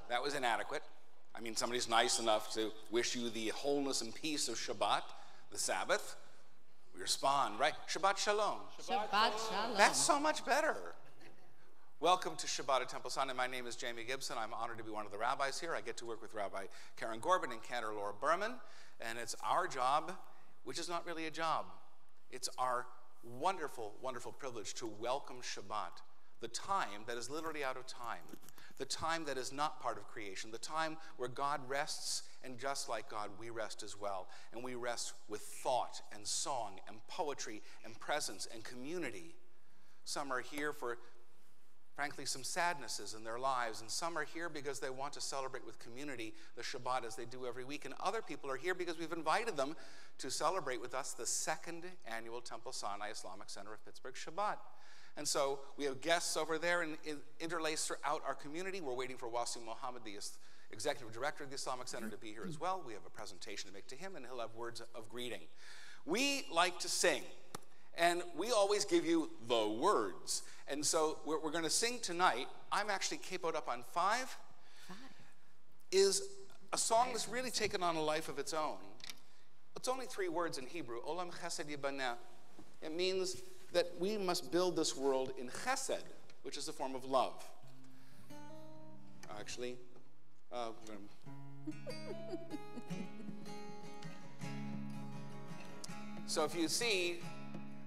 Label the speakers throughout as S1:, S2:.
S1: that was inadequate. I mean, somebody's nice enough to wish you the wholeness and peace of Shabbat, the Sabbath. We respond, right? Shabbat Shalom.
S2: Shabbat Shalom.
S1: That's so much better. Welcome to Shabbat at Temple Sinai. My name is Jamie Gibson. I'm honored to be one of the rabbis here. I get to work with Rabbi Karen Corbin and Cantor Laura Berman. And it's our job, which is not really a job. It's our wonderful, wonderful privilege to welcome Shabbat, the time that is literally out of time, the time that is not part of creation, the time where God rests, and just like God, we rest as well. And we rest with thought and song and poetry and presence and community. Some are here for, frankly, some sadnesses in their lives, and some are here because they want to celebrate with community the Shabbat as they do every week, and other people are here because we've invited them to celebrate with us the second annual Temple Sinai Islamic Center of Pittsburgh Shabbat. And so we have guests over there and interlaced throughout our community. We're waiting for Wasim Mohammed, the executive director of the Islamic Center, to be here as well. We have a presentation to make to him, and he'll have words of greeting. We like to sing, and we always give you the words. And so we're going to sing tonight. I'm actually capoed up on 5. Is a song that's really taken on a life of its own. It's only 3 words in Hebrew. Olam chesed yibaneh. It means that we must build this world in chesed, which is a form of love. Actually, so if you see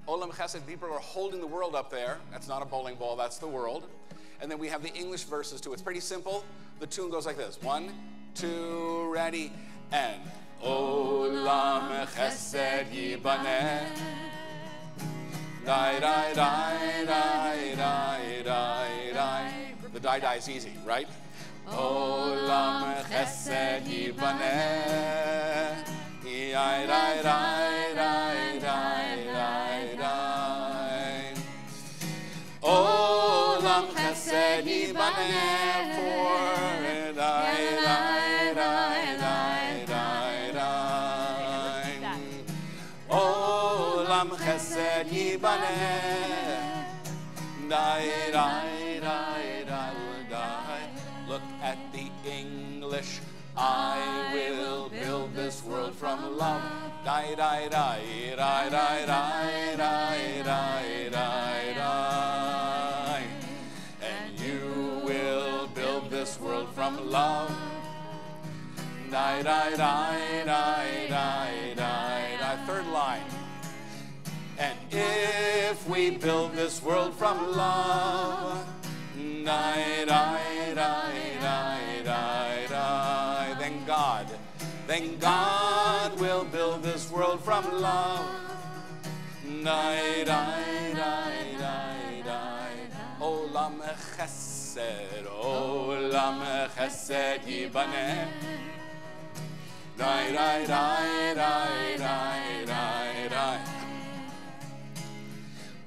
S1: Olam Chesed, people are holding the world up there. That's not a bowling ball, that's the world. And then we have the English verses too. It's pretty simple. The tune goes like this. 1, 2, ready, and Olam Chesed Yibaneh. Die, die, die, die, die, die, die. The die is easy, right? Olam Chesed Yibaneh. Die, die, die, die, die, die. Olam Chesed Yibaneh for die, die, die, die, die, die. Olam Chesed Yibaneh. Die, die, die, die, die. Look at the English. I will build this world from love. Die, die, die, die, die, die, die, die, die, die. And you will build this world from love. Die, die, die, die, die, die, die. Third line. And if we build this world from love, die, die, die, die, die, die, then God will build this world from love. Die, die, die, die, die. Olam chesed, olam chesed yibaneh. Die, die, die, die, die, die, die.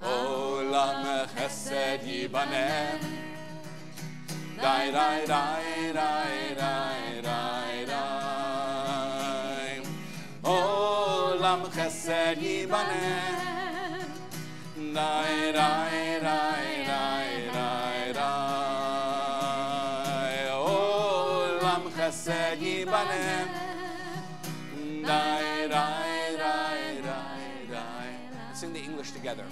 S1: Olam chesed yibaneh. Die, die, die, die, die, die, die. Olam chesed yibaneh. Die, die, die, die, die, die. Olam chesed yibaneh. Die, die, die, die, die. Let's sing the English together.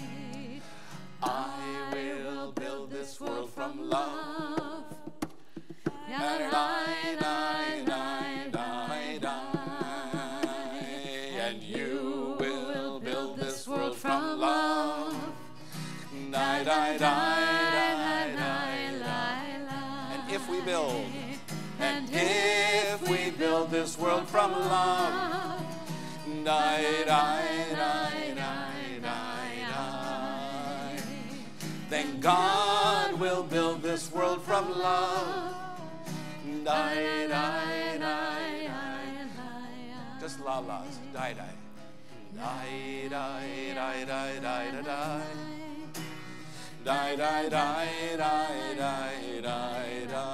S1: I will build this world from love. Die, die, die, die, die, die. And you will build this world from love. Die, die, die, die, die, die. And if we build, and if we build this world from love, die, die, die, die, die, die. Then God will build this world from love. Die, die, die, die. Just la-las. Die, die. Die, die, die, die, die, die, die. Die, die, die, die, die, die, die.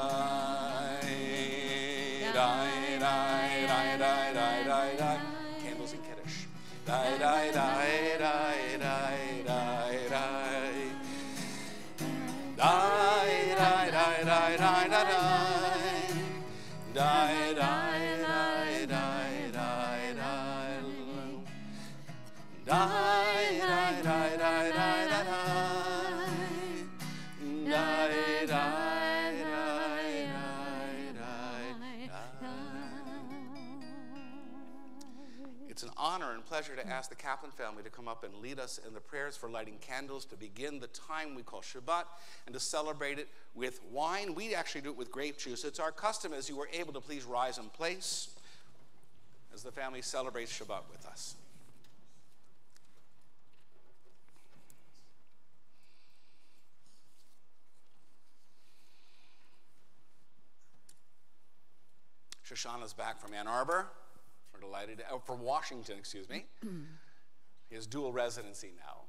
S1: Die, die, die, die, die, die, die. Candles and Kiddush. Die, die, die, die, die, die, die. Die, die, die, die, die, die, die. die, die, die, die, die, die. Die, die, die, die, die, die, die, die, die. It's an honor and pleasure to ask the Kaplan family to come up and lead us in the prayers for lighting candles to begin the time we call Shabbat and to celebrate it with wine. We actually do it with grape juice. It's our custom. As you were able to please rise in place as the family celebrates Shabbat with us. Shoshana's back from Ann Arbor. We're delighted, from Washington, excuse me. He has dual residency now,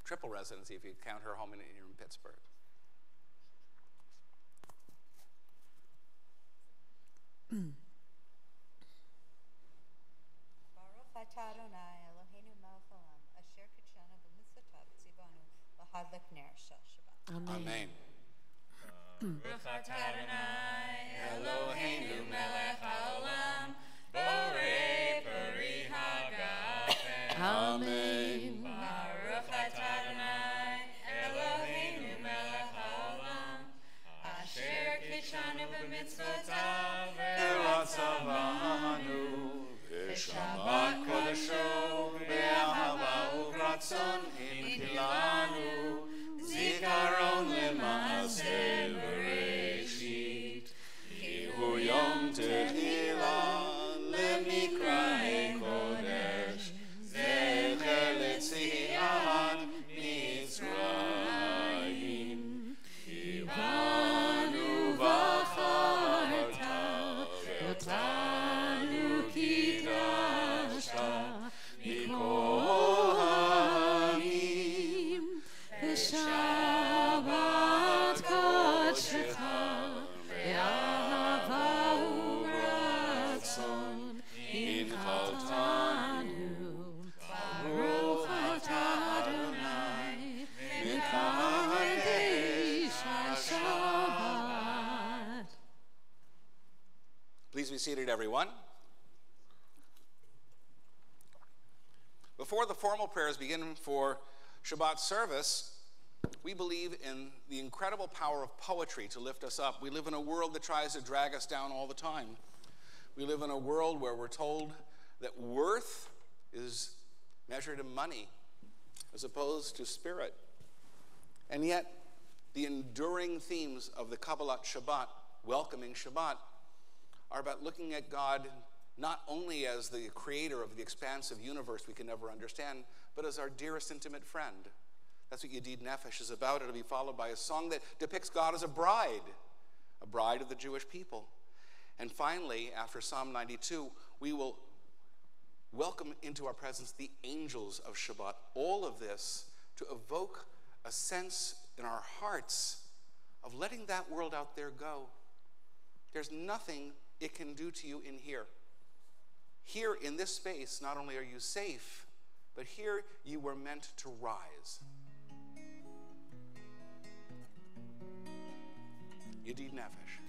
S1: triple residency if you count her home in Pittsburgh.
S2: Baruch atah Adonai Eloheinu melech haolam asher kitshanu b'mitzvotav tzivanu l'hadlik ner shel Shabbat.
S1: Amen.
S3: Baruch atah Adonai Eloheinu melech haolam borei peri hagafen.
S1: Amen.
S3: Baruch atah Adonai Eloheinu melech haolam asher kitshanu b'mitzvotav
S1: v'ratzavanu v'shabbat kodesho be'ahava u'ratzon imkilanu zikaron le'maaseh bereshit kihu yom tehila lemikra'e kodesh zecher letziat Mitzrayim kivanu v'charta v'tanu kidashta mikol ha'amim v'shabbat kodshecha be'ahava u'ratzon inchaltanu Baruch atah Adonai mekadesh ha-Shabbat. Please be seated, everyone. Before the formal prayers begin for Shabbat service, we believe in the incredible power of poetry to lift us up. We live in a world that tries to drag us down all the time. We live in a world where we're told that worth is measured in money as opposed to spirit. And yet, the enduring themes of the Kabbalat Shabbat, welcoming Shabbat, are about looking at God not only as the creator of the expansive universe we can never understand, but as our dearest intimate friend. That's what Yedid Nefesh is about. It'll be followed by a song that depicts God as a bride of the Jewish people. And finally, after Psalm 92, we will welcome into our presence the angels of Shabbat. All of this to evoke a sense in our hearts of letting that world out there go. There's nothing it can do to you in here. Here in this space, not only are you safe, but here you were meant to rise. Yedid Nefesh.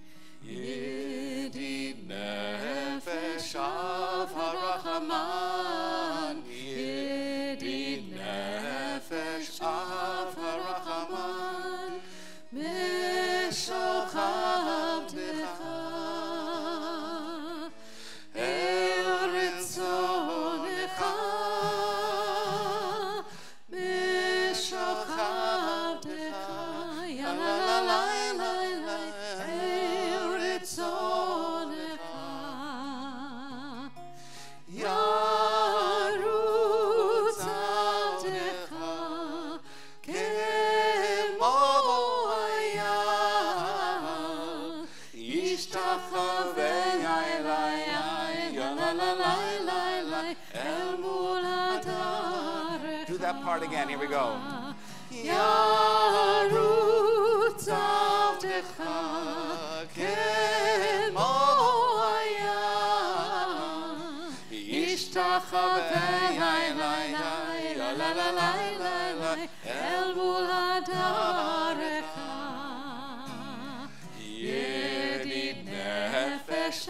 S1: Yedid Nefesh av harachaman. Yedid Nefesh av harachaman. Meshochav decha. El retzonecha. Meshochav decha. Ya la la la. Do that part again. Here we go. Yarutz avdecha kemo hayam yishtachavei la la la la el mul hadarecha Yedid Nefesh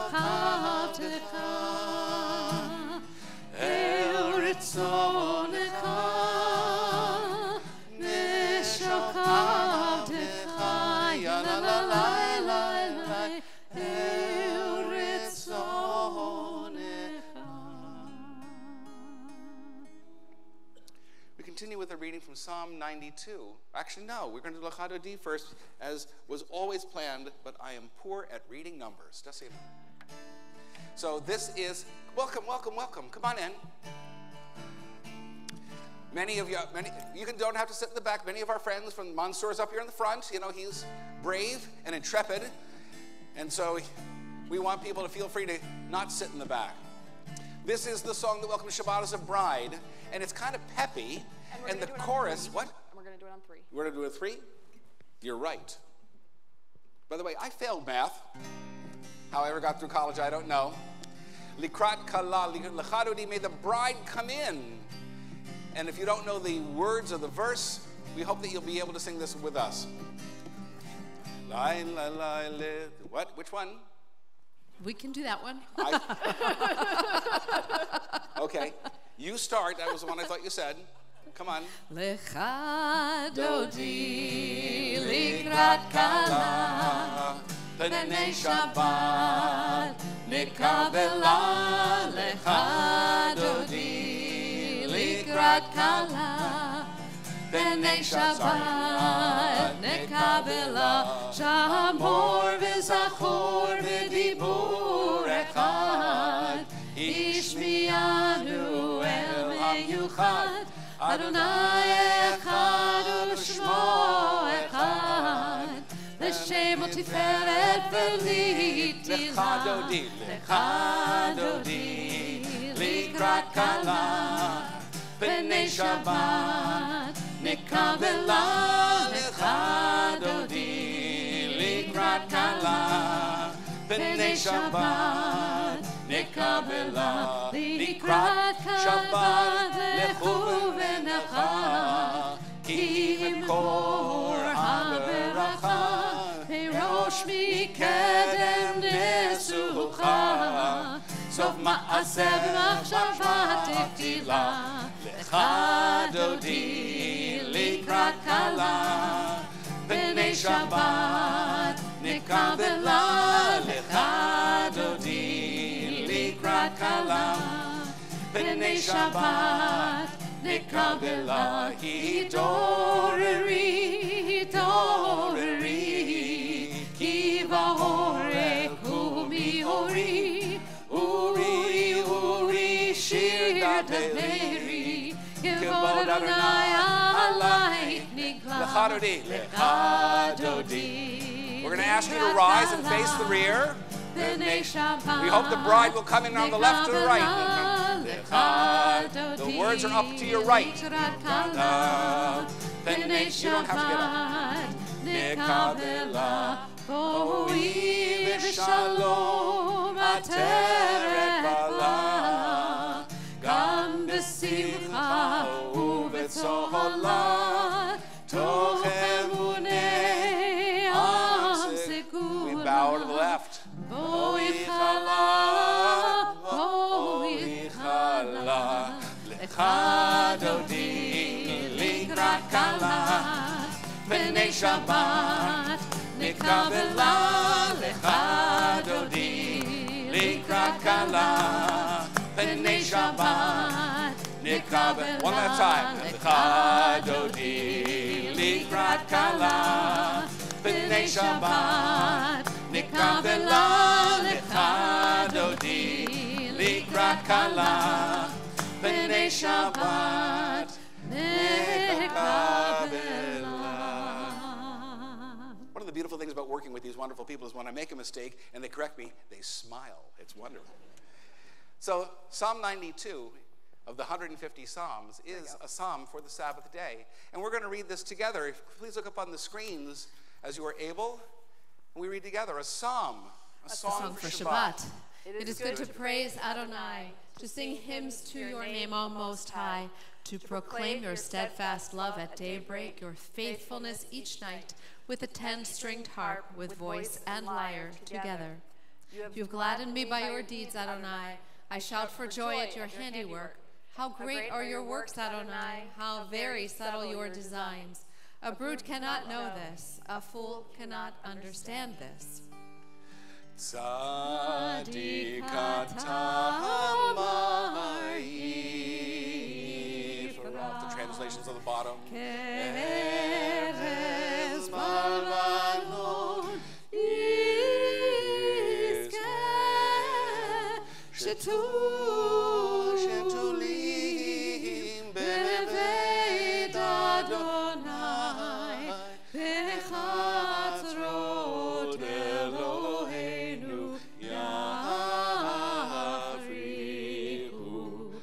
S4: נשוך עבדך, אל רצונך, נשוך עבדך, יא לה לה לה לה לה, אל רצונך.
S1: We continue with a reading from Psalm 92. Actually, no, we're going to do Lechado D first, as was always planned, but I am poor at reading numbers. Just say that. So this is, welcome. Come on in. Many of you, don't have to sit in the back. Many of our friends from Mansour's up here in the front. You know, he's brave and intrepid. And so we want people to feel free to not sit in the back. This is the song that welcomes Shabbat as a bride. And it's kind of peppy. And the chorus, what?
S5: And we're going to do it on 3.
S1: We're going to do it on 3? You're right. By the way, I failed math. How I ever got through college, I don't know. Likrat kala, lechado di, may the bride come in. And if you don't know the words of the verse, we hope that you'll be able to sing this with us. What? Which one?
S4: We can do that one.
S1: Okay. You start. That was the one I thought you said. Come on.
S4: Lechado di likrat kala b'nei Shabbat nikabela. Lechado di likrat kala b'nei Shabbat nikabela. Shamor v'zachor v'dibur echad ishmiyanu el meyuchad. Adonai echad u'shmo echad, l'shem u'tiferet v'litila. Lechado di likrat kala b'nei Shabbat nikabela. Lechado di likrat kala b'nei Shabbat nikabela. Likrat Shabbat lechu v'necha, ki imkor ha'beracha, pirosh mikedem nesucha, sof ma'aseh v'machshavat tektila. Lechado di likrat kala b'nei Shabbat nikabela. Lechado di likrat kala b'nei Shabbat nikabela. Hitoreri, ki v'horek u'mihori, uri, shir gadleri, kivod Adonai alayk nigla. Lechado di.
S1: We're going to ask you to rise and face the rear. We hope the bride will come in on the left to the right. The words are up to your right. You don't have to get up. Nikabela, Boi v'shalom ateret bala, gam b'simcha u'b'tzola, toch emunei amseku. We bow to the left. Boi chala, lechado di likrat kala b'nei Shabbat nikabela. Lechado di likrat kala b'nei Shabbat nikabela. One at a time. Lechado di likrat kala b'nei Shabbat nikabela. Lechado di likrat kala b'nei Shabbat nikabela. One of the beautiful things about working with these wonderful people is when I make a mistake and they correct me, they smile. It's wonderful. So Psalm 92 of the 150 Psalms is a psalm for the Sabbath day. And we're going to read this together. Please look up on the screens as you are able. We read together a psalm, a song for Shabbat.
S4: It is good to praise Adonai, to sing hymns to your name, O Most High, to proclaim your steadfast love at daybreak, your faithfulness each night, with a 10-stringed harp, with voice and lyre together. You've gladdened me by your deeds, Adonai. I shout for joy at your handiwork. How great are your works, Adonai. How very subtle your designs. A brute cannot know this. A fool cannot understand this.
S1: Tzadikatamai. For off the translations on the bottom. Keres balvanon iske shetulim beved Adonai bechatzrot Eloheinu yafriku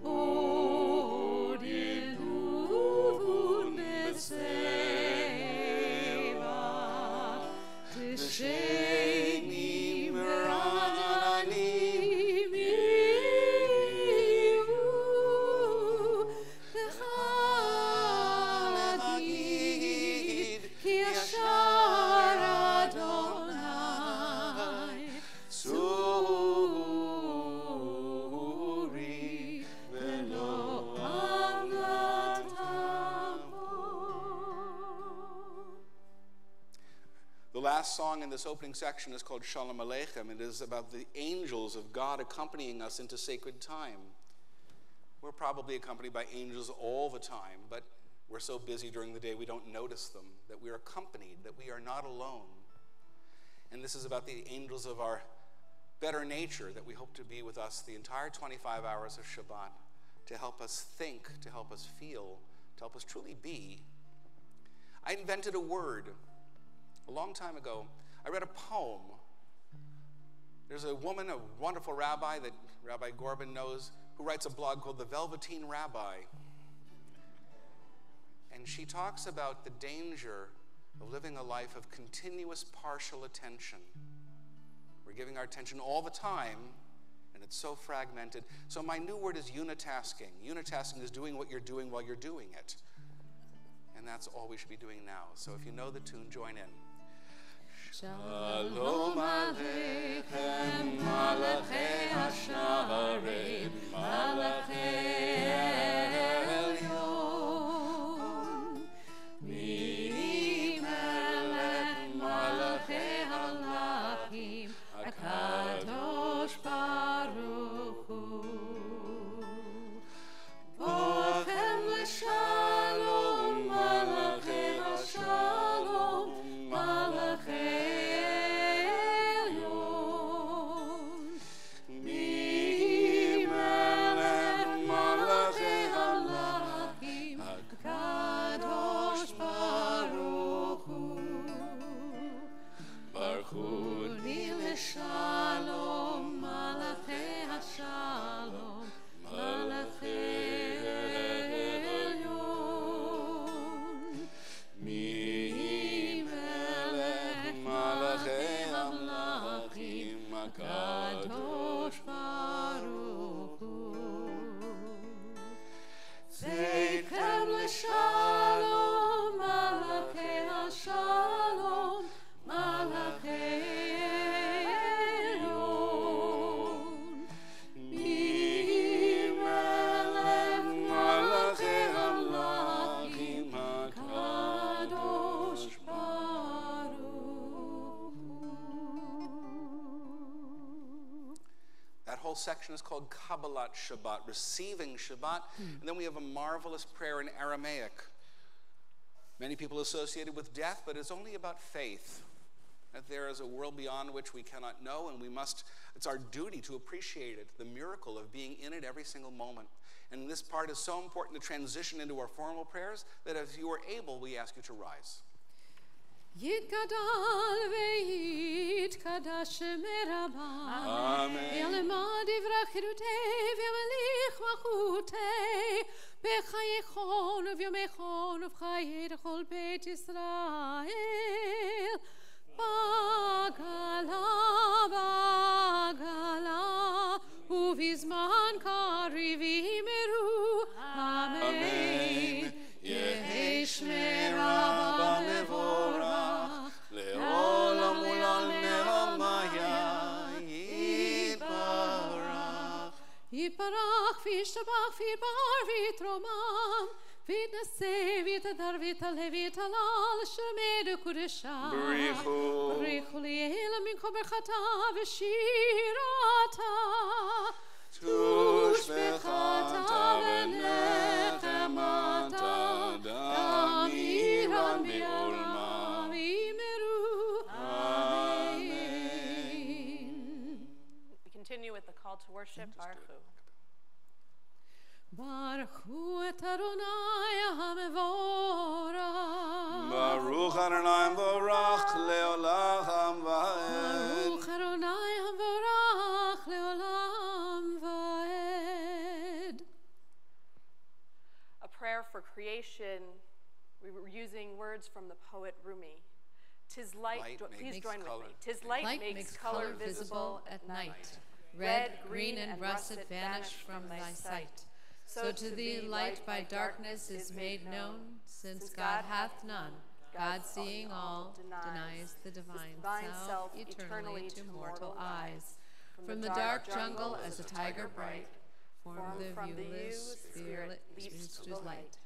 S1: od yenuvun b'seva t'sheinim ra'anim yiu l'chadid ki yashar Adonai suri velo avlatamo. The last song in this opening section is called Shalom Aleichem. It is about the angels of God accompanying us into sacred time. We're probably accompanied by angels all the time, but we're so busy during the day we don't notice them, that we are accompanied, that we are not alone. And this is about the angels of our better nature that we hope to be with us the entire 25 hours of Shabbat, to help us think, to help us feel, to help us truly be. I invented a word a long time ago. I read a poem. There's a woman, a wonderful rabbi that Rabbi Gorbin knows, who writes a blog called The Velveteen Rabbi. And she talks about the danger of living a life of continuous partial attention. We're giving our attention all the time, and it's so fragmented. So my new word is unitasking. Unitasking is doing what you're doing while you're doing it. And that's all we should be doing now. So if you know the tune, join in. Shalom Aleichem, Malachei Hasharim, Malachei Elyon, Mi Melech Malachei Halachim, HaKadosh Baruch Hu. Bochem l'shalom, Malachei Hashalom, Malachei Shalom, Malachei Hashalom, Malachei Elyon, Mi Melech Malachei Hamlachim, HaKadosh Baruch Hu. Tzeikem l'shalom, Malachei Hashalom, Malachei section is called Kabbalat Shabbat, receiving Shabbat. And then we have a marvelous prayer in Aramaic. Many people associate it with death, but it's only about faith. That there is a world beyond which we cannot know, and it's our duty to appreciate it, the miracle of being in it every single moment. And this part is so important to transition into our formal prayers that if you are able, we ask you to rise.
S4: יתגדל ויתקדש שמרבה ילמד יברח חירותי וימליך מלכותי בחייכון וביומכון ובחיי לכל בית ישראל בגלה בגלה ובזמן קריב יאמרו אמן יהי שמי רבה מבורך לעולם ולעלמי shabach vid bar vid romam, vid nase vid adar vid ale vid alal shemedu kudesha. Berichu liela min kol berchata v'shirata. Tush bechata v'nechemata damiran bi'olma v'imeru. Amen.
S5: We continue with the call to worship, Baruch.
S4: Baruch et Adonai HaMevorach.
S1: Baruch Adonai Mevorach leolam va'ed.
S4: Baruch Adonai HaMevorach leolam va'ed.
S5: A prayer for creation. We were using words from the poet Rumi. Tis light, please join with me. Tis light makes color visible at night.
S4: Red, green, and russet vanish from thy sight. So to thee light by darkness is made known, since God hath none. God seeing all denies the divine self eternally to mortal eyes. From the dark jungle as a tiger bright, formed the viewless spirit leaps to light.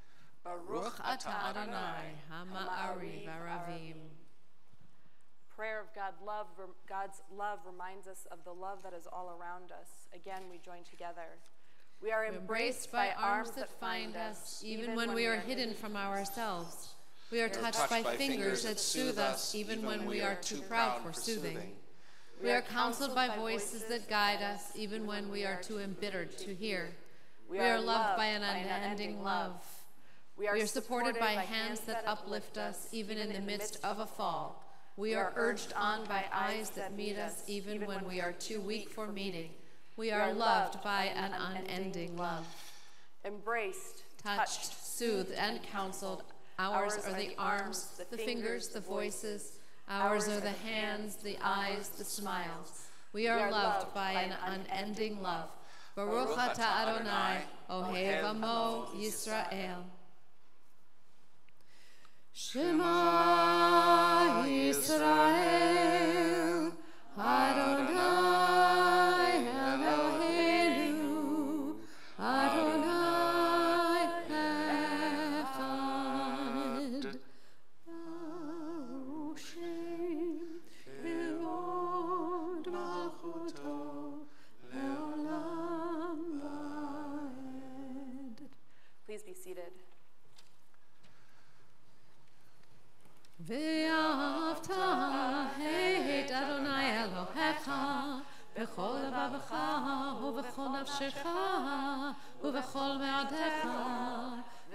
S4: Baruch atah Adonai ha'ma'ari v'aravim.
S5: Prayer of God's love reminds us of the love that is all around us. Again, we join together. We are
S4: embraced by arms that find us, even when we are hidden from ourselves. We are touched by fingers that soothe us, even when we are too proud for soothing. We are counseled by voices that guide us, even when we are too embittered to hear. We are loved by an unending love. We are supported by hands that uplift us, even in the midst of a fall. We are urged on by eyes that meet us, even when we are too weak for meeting. We are loved by an unending love.
S5: Embraced,
S4: touched, soothed, and counseled. Ours are the arms, the fingers, the voices. Ours are the hands, the eyes, the smiles. We are loved by an unending love. Baruch atah Adonai, Ohev Amo Yisrael. Shema Yisrael, Adonai Eloheinu, Adonai Echad. Baruch Shem Kevod Malchuto Leolam Vaed.
S5: Please be seated.
S4: ואהבת את אדוני אלוהיך בכל לבבך ובכל נפשך ובכל מאודיך,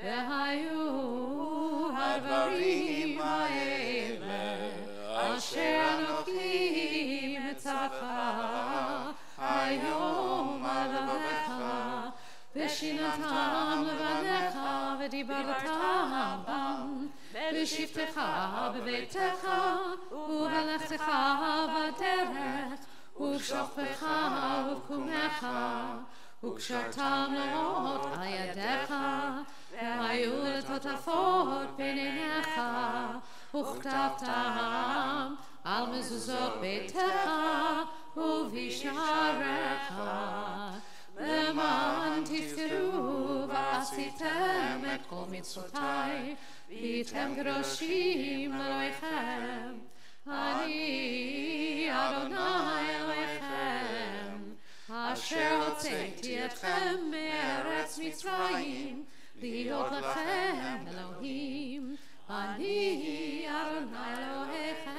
S4: והיו הדברים האלה אשר אנוכי מצווך היום על לבביך, ושיננתם לבניך ודיברתם בם בשבתך בביתך ובלכתך בדרך ובשוכבך ובקומך, וקשרתם לאמות על ידיך, והיו לטוטפות בין עיניך, וכתבתם על מזוזות ביתך ובשעריך, למען תפתרו ועשיתם את כל מצוותיי, והייתם קדושים לאלוהיכם. אני אדוני אלוהיכם, אשר הוצאתי אתכם מארץ מצרים, להיות לכם אלוהים. אני אדוני אלוהיכם.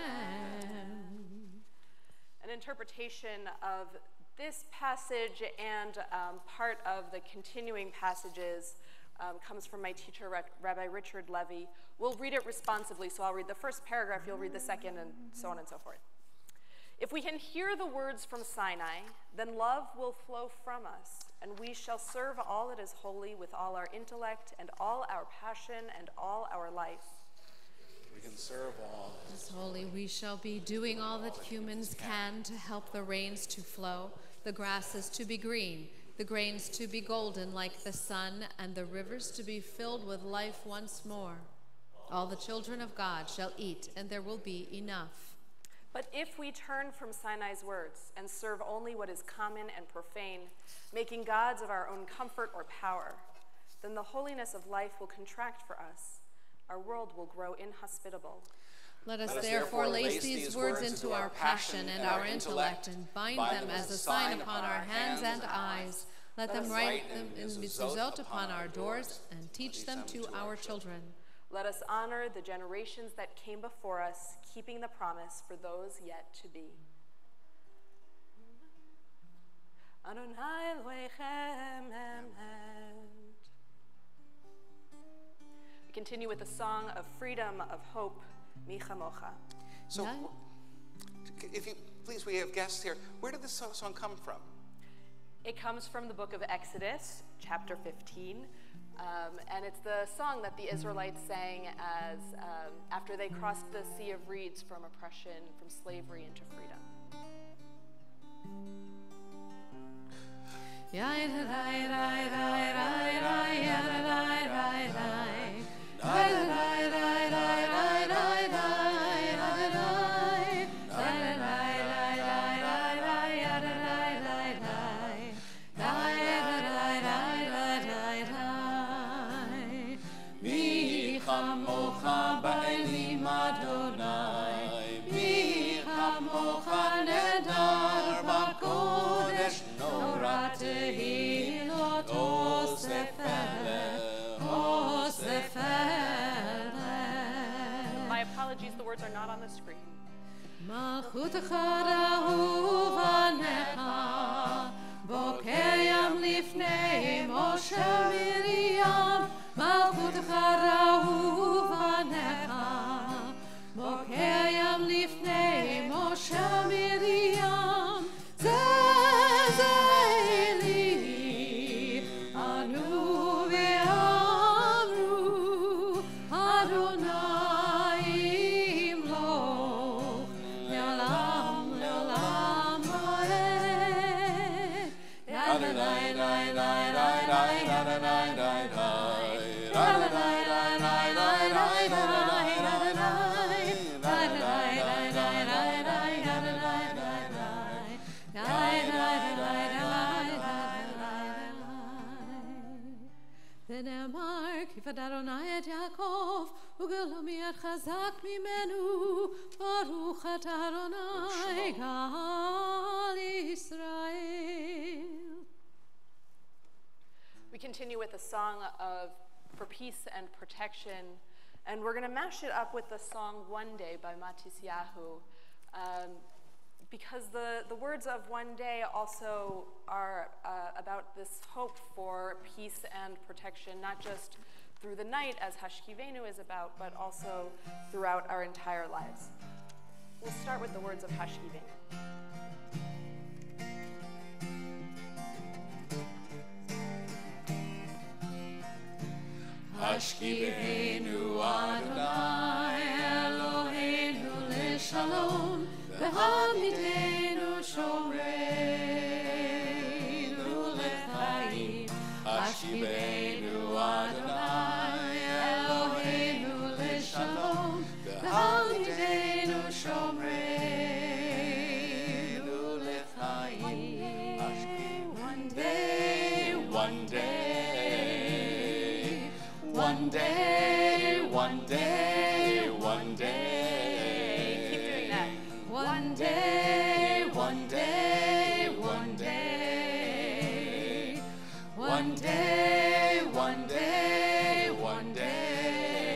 S5: An interpretation of this passage and part of the continuing passages comes from my teacher, Rabbi Richard Levy. We'll read it responsively, so I'll read the first paragraph, you'll read the second, and so on and so forth. If we can hear the words from Sinai, then love will flow from us, and we shall serve all that is holy with all our intellect and all our passion and all our life.
S1: We can serve all
S4: that is holy. We shall be doing all that humans can to help the rains to flow, the grasses to be green, the grains to be golden like the sun, and the rivers to be filled with life once more. All the children of God shall eat, and there will be enough.
S5: But if we turn from Sinai's words and serve only what is common and profane, making gods of our own comfort or power, then the holiness of life will contract for us. Our world will grow inhospitable.
S4: Let us therefore lace these words into our passion and our intellect and bind them as a sign upon our hands and eyes. Let them write them in mezuzot upon our doors and teach them to our children.
S5: Let us honor the generations that came before us, keeping the promise for those yet to be. Adonai Elohechem Emet. We continue with a song of freedom, of hope, Mi Chamocha.
S1: So, if you please, we have guests here. Where did this song come from?
S5: It comes from the book of Exodus, chapter 15. And it's the song that the Israelites sang as after they crossed the Sea of Reeds from oppression, from slavery into freedom. My apologies, the words are not on the screen.
S4: ונאמר כי פדה אדוני את יעקב וגלומי את חזק ממנו ברוך אתה אדוני גאל ישראל.
S5: We continue with a song for peace and protection, and we're going to mash it up with the song One Day by Matisyahu, because the words of One Day also are about this hope for peace and protection, not just through the night, as Hashkivenu is about, but also throughout our entire lives. We'll start with the words of Hashkivenu.
S3: Hashkivenu Adonai Eloheinu leshalom v'hamidenu shomreinu lechayim. Hashkivenu Adonai Eloheinu leshalom v'hamidenu shomreinu lechayim. One day, one day. One day, one day, one day.
S5: Keep doing that.
S3: One day, one day, one day. One day, one day, one day.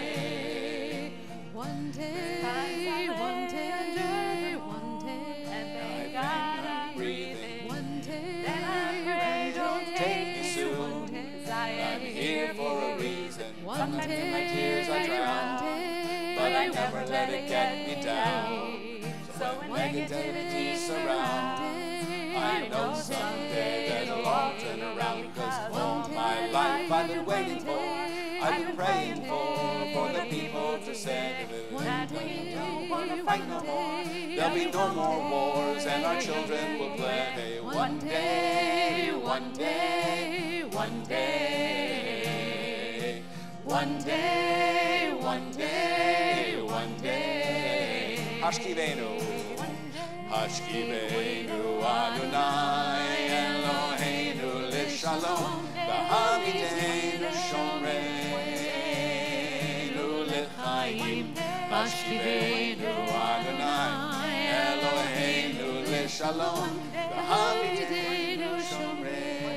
S4: One day, one day, one day.
S5: And thank God I'm
S3: breathing.
S4: One day,
S5: Then I pray, don't take
S3: me soon.
S5: 'cause I am
S3: I'm here for a reason.
S5: Sometimes in my
S3: tears I drown, but I never let it get me down.
S5: So when negativity
S3: surrounds, I know someday that it'll all turn around, because all my life I've been waiting for, I've been praying for the people to say that we don't want to fight no more. There'll be no more wars and our children will play. One day, one day, one day. One day, one day, one day.
S1: Hashkivenu.
S5: One
S3: Ashkiveinu Adonai Eloheinu L'Shalom V'Hamidenu Shomreinu L'Chaim Ashkiveinu Adonai Eloheinu L'Shalom V'Hamidenu Shomreinu.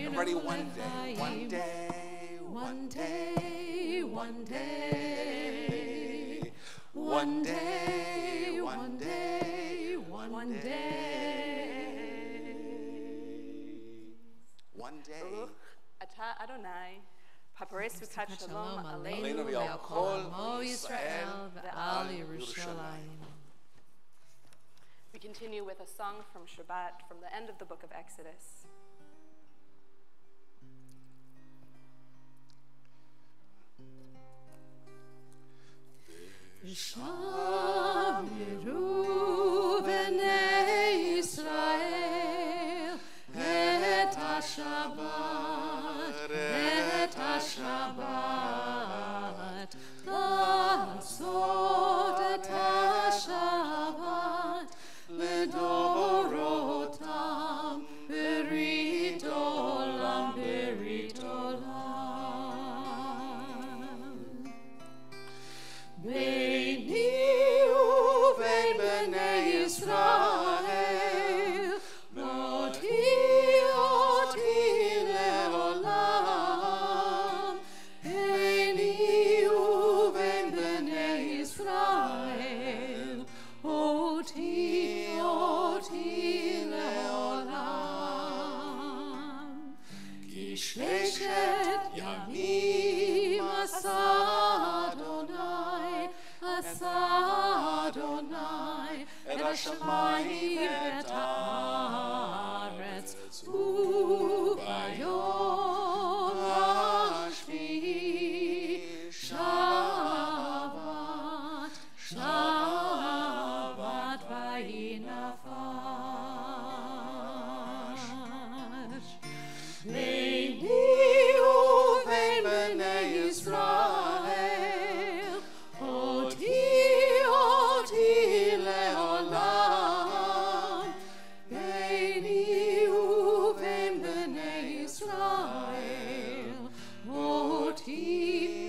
S1: Everybody, one day, one day, one day, one day, one day, one day, one day, one day.
S5: Ata Adonai, Paparesu Kat Shalom
S1: Aleinu
S5: Aleinu
S1: v'al
S5: ve'al
S1: kol
S5: kol
S4: Mo Yisrael
S5: ve'al
S4: ve'al Yerushalayim.
S5: We continue with a song from Shabbat from the end of the book of Exodus.
S4: Shaviru b'nei Yisrael et HaShabbat, לעשות את השבת לדורותם ברית עולם, ברית עולם. ביני ובין בני ישראל לא תהיה אותי לעולם. ביני ובין בני ישראל אותי לעולם. כי ששת ימים עשה אדוני את השמיים ואת הארץ, וביום השביעי שבת, שבת ויהי נפש. ביני ובין בני ישראל אותי לעולם. ביני ובין בני ישראל אותי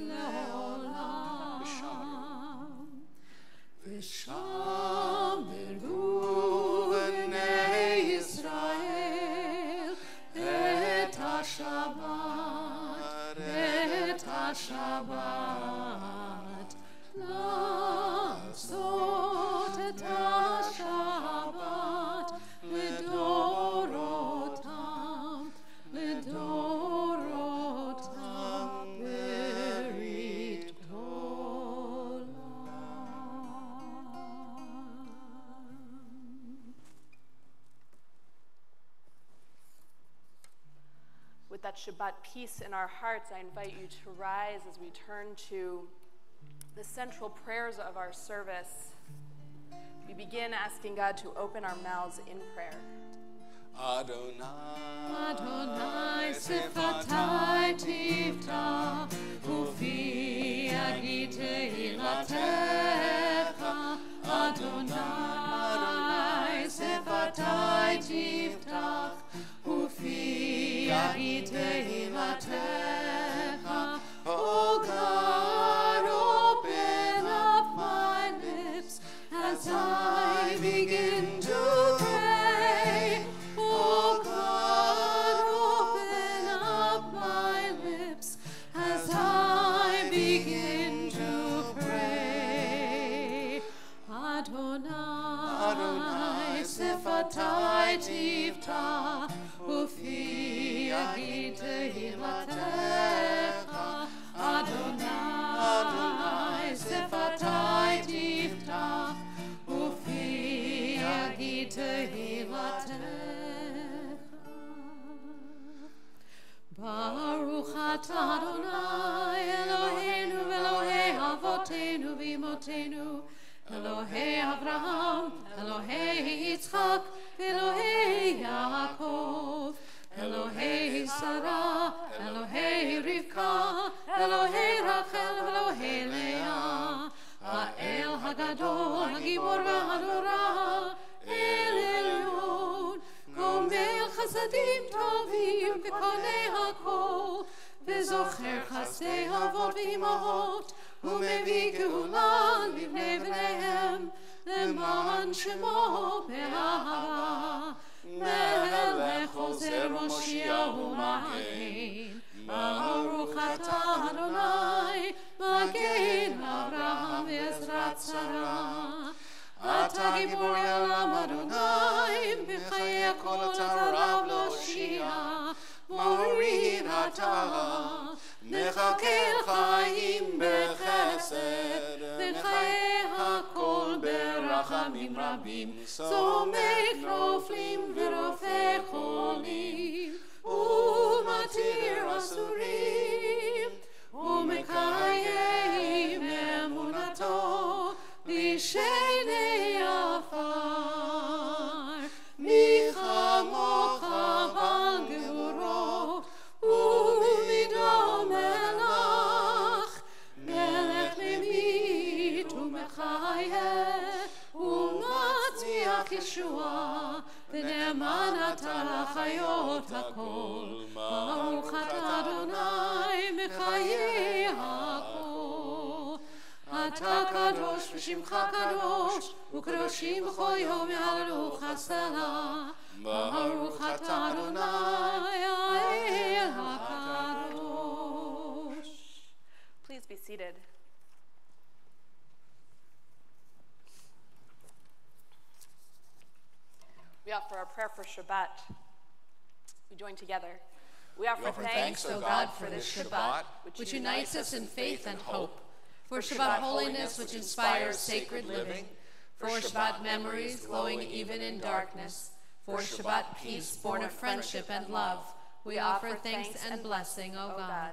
S4: לעולם. ושמרו בני ישראל את השבת, את השבת, לעשות את השבת לדורותם, לדורותם ברית עולם.
S5: With that Shabbat peace in our hearts, I invite you to rise as we turn to the central prayers of our service. We begin asking God to open our mouths in prayer.
S4: Adonai sefatai tifta, ufi agite ilatecha. Adonai sefatai tifta, ufi agite ilatecha. O God, open up my lips as I begin to pray. Oh God, open up my lips as I begin to pray. Adonai sefatai tifta, ufi agite ilatecha. Adonai sefatai tifta, ufi agite ilatecha. Baruch atah Adonai Eloheinu Elohei avotenu v'imotenu, Elohei Avraham, Elohei Yitzchak, Elohei Yaakov, Elohei Sarah, Elohei Rivka, Elohei Rachel, Elohei Leah, Ha'el Hagadol, הגיבור והנורא, אל עליון, גומל חסדים טובים וקונה הכל, וזוכר חסדי אבות ואימהות, ומביא גאולה לבני בניהם, למען שמו באהבה. מלך עוזר מושיע ומגן, ברוך אתה אדוני, מגן אברהם ועזרת שרה. אתה גיבור עולם אדוני, בחיי הכל אתה רב להושיע, מוריד אתה, מחכה חיים בחסד, בחיי הכל ברחמים רבים, סומק נופלים ורופא חולים, ומתיר אסורים, ומקיים אמונתו לשני עפר. מי כמוך בעל גבורות ומידו מלך, מלך ממית ומחיה ומצמיח ישועה, ונאמן אתה לחיות הכל. ברוך אתה אדוני מחיי הכל. אתה קדוש ושמך קדוש, וקדושים בכל יום יהללוך סלה. ברוך אתה אדוני האל הקדוש.
S5: Please be seated. We offer our prayer for Shabbat. We join together. We offer thanks,
S1: O God, for this Shabbat,
S4: which unites us in faith and hope, for Shabbat holiness, which inspires sacred living, for Shabbat memories glowing even in darkness, for Shabbat peace born of friendship and love. We offer thanks and blessing, O God.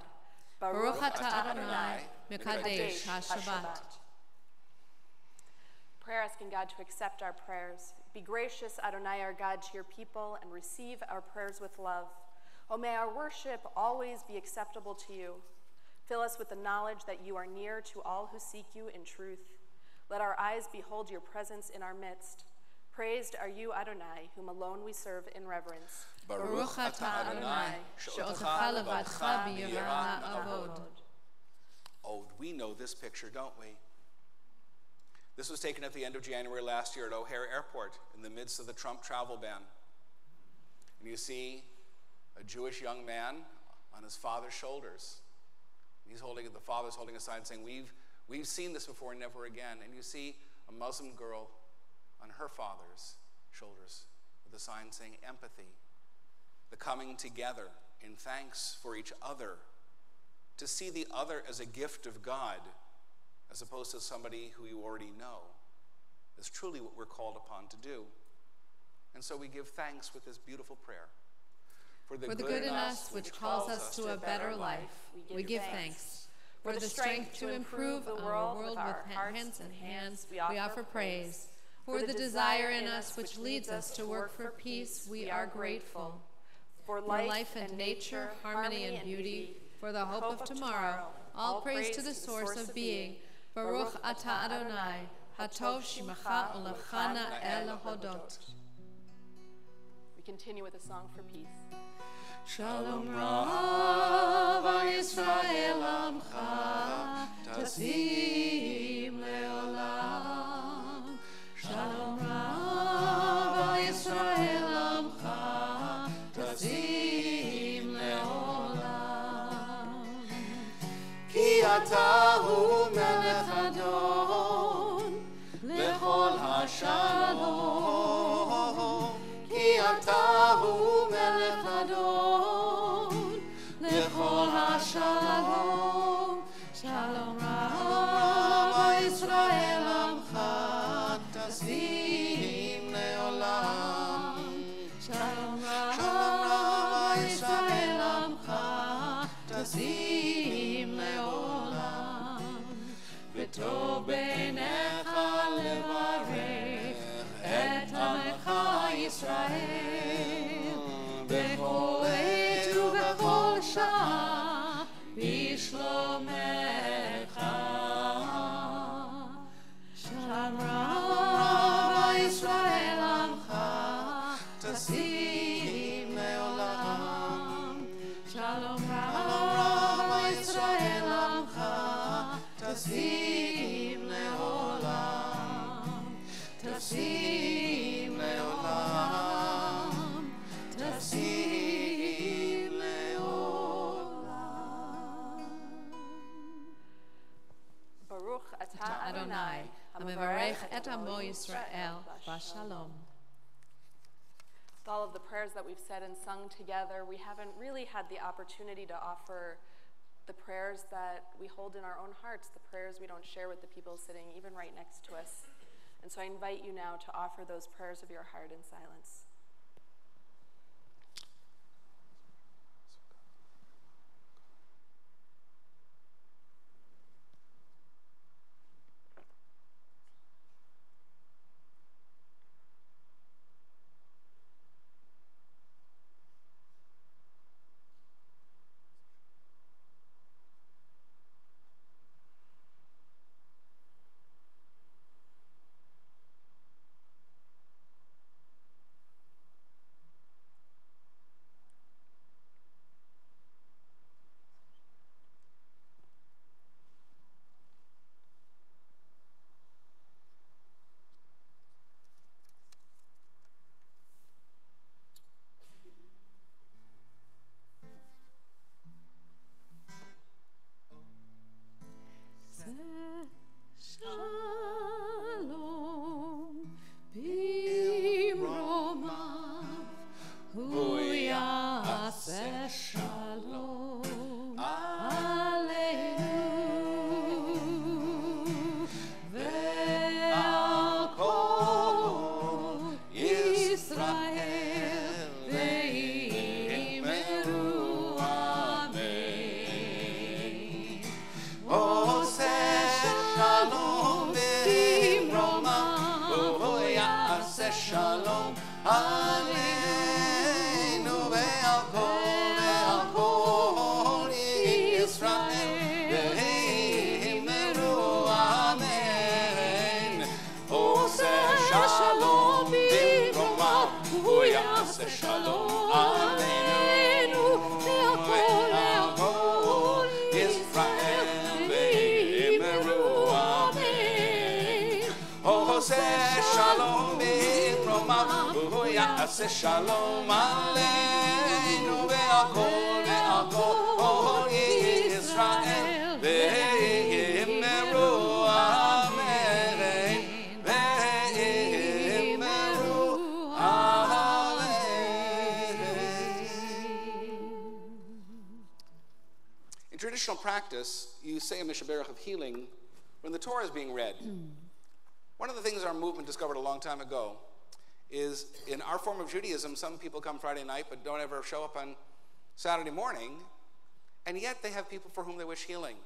S4: Baruch atah Adonai, Mekadesh HaShabbat.
S5: Prayer asking God to accept our prayers. Be gracious, Adonai, our God, to your people, and receive our prayers with love. Oh, may our worship always be acceptable to you. Fill us with the knowledge that you are near to all who seek you in truth. Let our eyes behold your presence in our midst. Praised are you, Adonai, whom alone we serve in reverence.
S4: Baruch atah Adonai, she'otecha levadcha b'yirah na'avod.
S1: Oh, we know this picture, don't we? This was taken at the end of January last year at O'Hare Airport in the midst of the Trump travel ban. And you see a Jewish young man on his father's shoulders. The father's holding a sign saying, we've seen this before, never again. And you see a Muslim girl on her father's shoulders with a sign saying empathy, the coming together in thanks for each other, to see the other as a gift of God, as opposed to somebody who you already know, is truly what we're called upon to do. And so we give thanks with this beautiful prayer.
S4: For the good in us which calls us to a better life, we give thanks. For the strength to improve the world with our hands and hands, we offer praise. For the desire in us which leads us to work for peace, we are grateful. For life and nature, harmony and beauty, for the hope of tomorrow, all praise to the source of being. Baruch atah Adonai, hatov shimecha ulechana el hodot.
S5: We continue with a song for peace.
S4: Shalom Rav Yisrael Amcha Tasim Leolam. Shalom Rav Yisrael Amcha Tasim Leolam. Ki ata hu melech adon lechol hashalom. Ki ata hu melech adon lechol hashalom. Shalom Rav Yisrael Amcha Tasim Leolam. Shalom Rav Yisrael Amcha Tasim Leolam. V'tov beinecha levarech et amecha Yisrael bechol עת ובכל שעה בשלומך. Shalom Shalom
S3: Rama Yisrael Amcha Tasim Leolam Tasim Leolam Tasim Leolam
S5: Baruch atah
S4: Adonai, Hamevarech et Amo Yisrael, Bashalom.
S5: With all of the prayers that we've said and sung together, we haven't really had the opportunity to offer the prayers that we hold in our own hearts, the prayers we don't share with the people sitting even right next to us. And so I invite you now to offer those prayers of your heart in silence.
S4: Shalom, Bimromav, Huyaseh Shalom, Aleinu, Ve'al kol Yisrael, Ve'imeru Amen.
S3: Shalom Aleinu ve'al kol Yisrael ve'imeru Amen. Oseh Shalom bimromav hu ya'aseh Shalom Aleinu ve'al kol Yisrael ve'imeru Amen. Oseh Shalom Ya'aseh Shalom Aleinu ve'al kol Yisrael ve'imeru Amen. Ve'imeru Amen.
S1: In traditional practice, you say a Mishaberach of healing when the Torah is being read. One of the things our movement discovered a long time ago is in our form of Judaism, some people come Friday night but don't ever show up on Saturday morning, and yet they have people for whom they wish healing.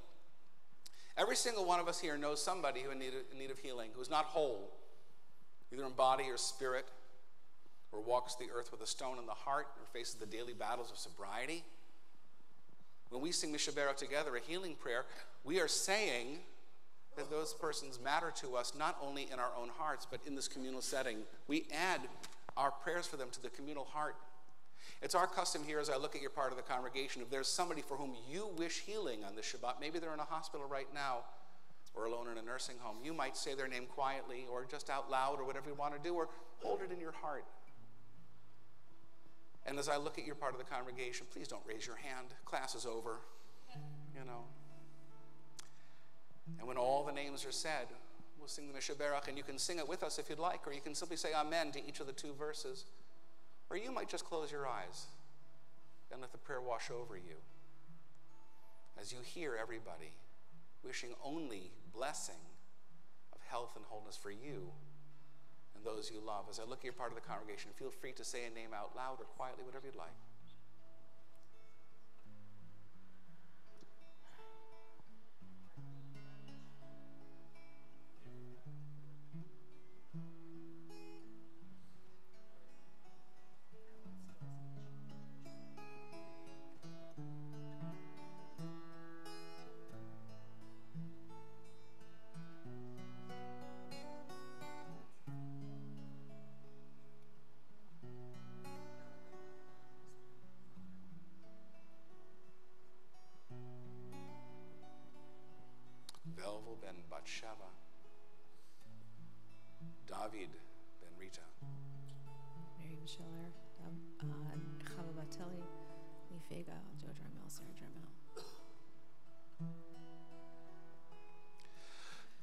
S1: Every single one of us here knows somebody who in need of healing, who's not whole, either in body or spirit, or walks the earth with a stone in the heart, or faces the daily battles of sobriety. When we sing Mishaberach together, a healing prayer, we are saying that those persons matter to us not only in our own hearts, but in this communal setting. We add our prayers for them to the communal heart. It's our custom here, as I look at your part of the congregation, if there's somebody for whom you wish healing on this Shabbat, maybe they're in a hospital right now, or alone in a nursing home, you might say their name quietly, or just out loud, or whatever you want to do, or hold it in your heart. And as I look at your part of the congregation, please don't raise your hand. Class is over, you know. And when all the names are said, we'll sing the Mishaberach, and you can sing it with us if you'd like, or you can simply say amen to each of the two verses. Or you might just close your eyes and let the prayer wash over you as you hear everybody wishing only blessing of health and wholeness for you and those you love. As I look at your part of the congregation, feel free to say a name out loud or quietly, whatever you'd like. ben Batsheva, David ben Rita,
S4: Miriam Schiller, Chava Batili, Lifega, Joe Dramel, Sarah Dramel.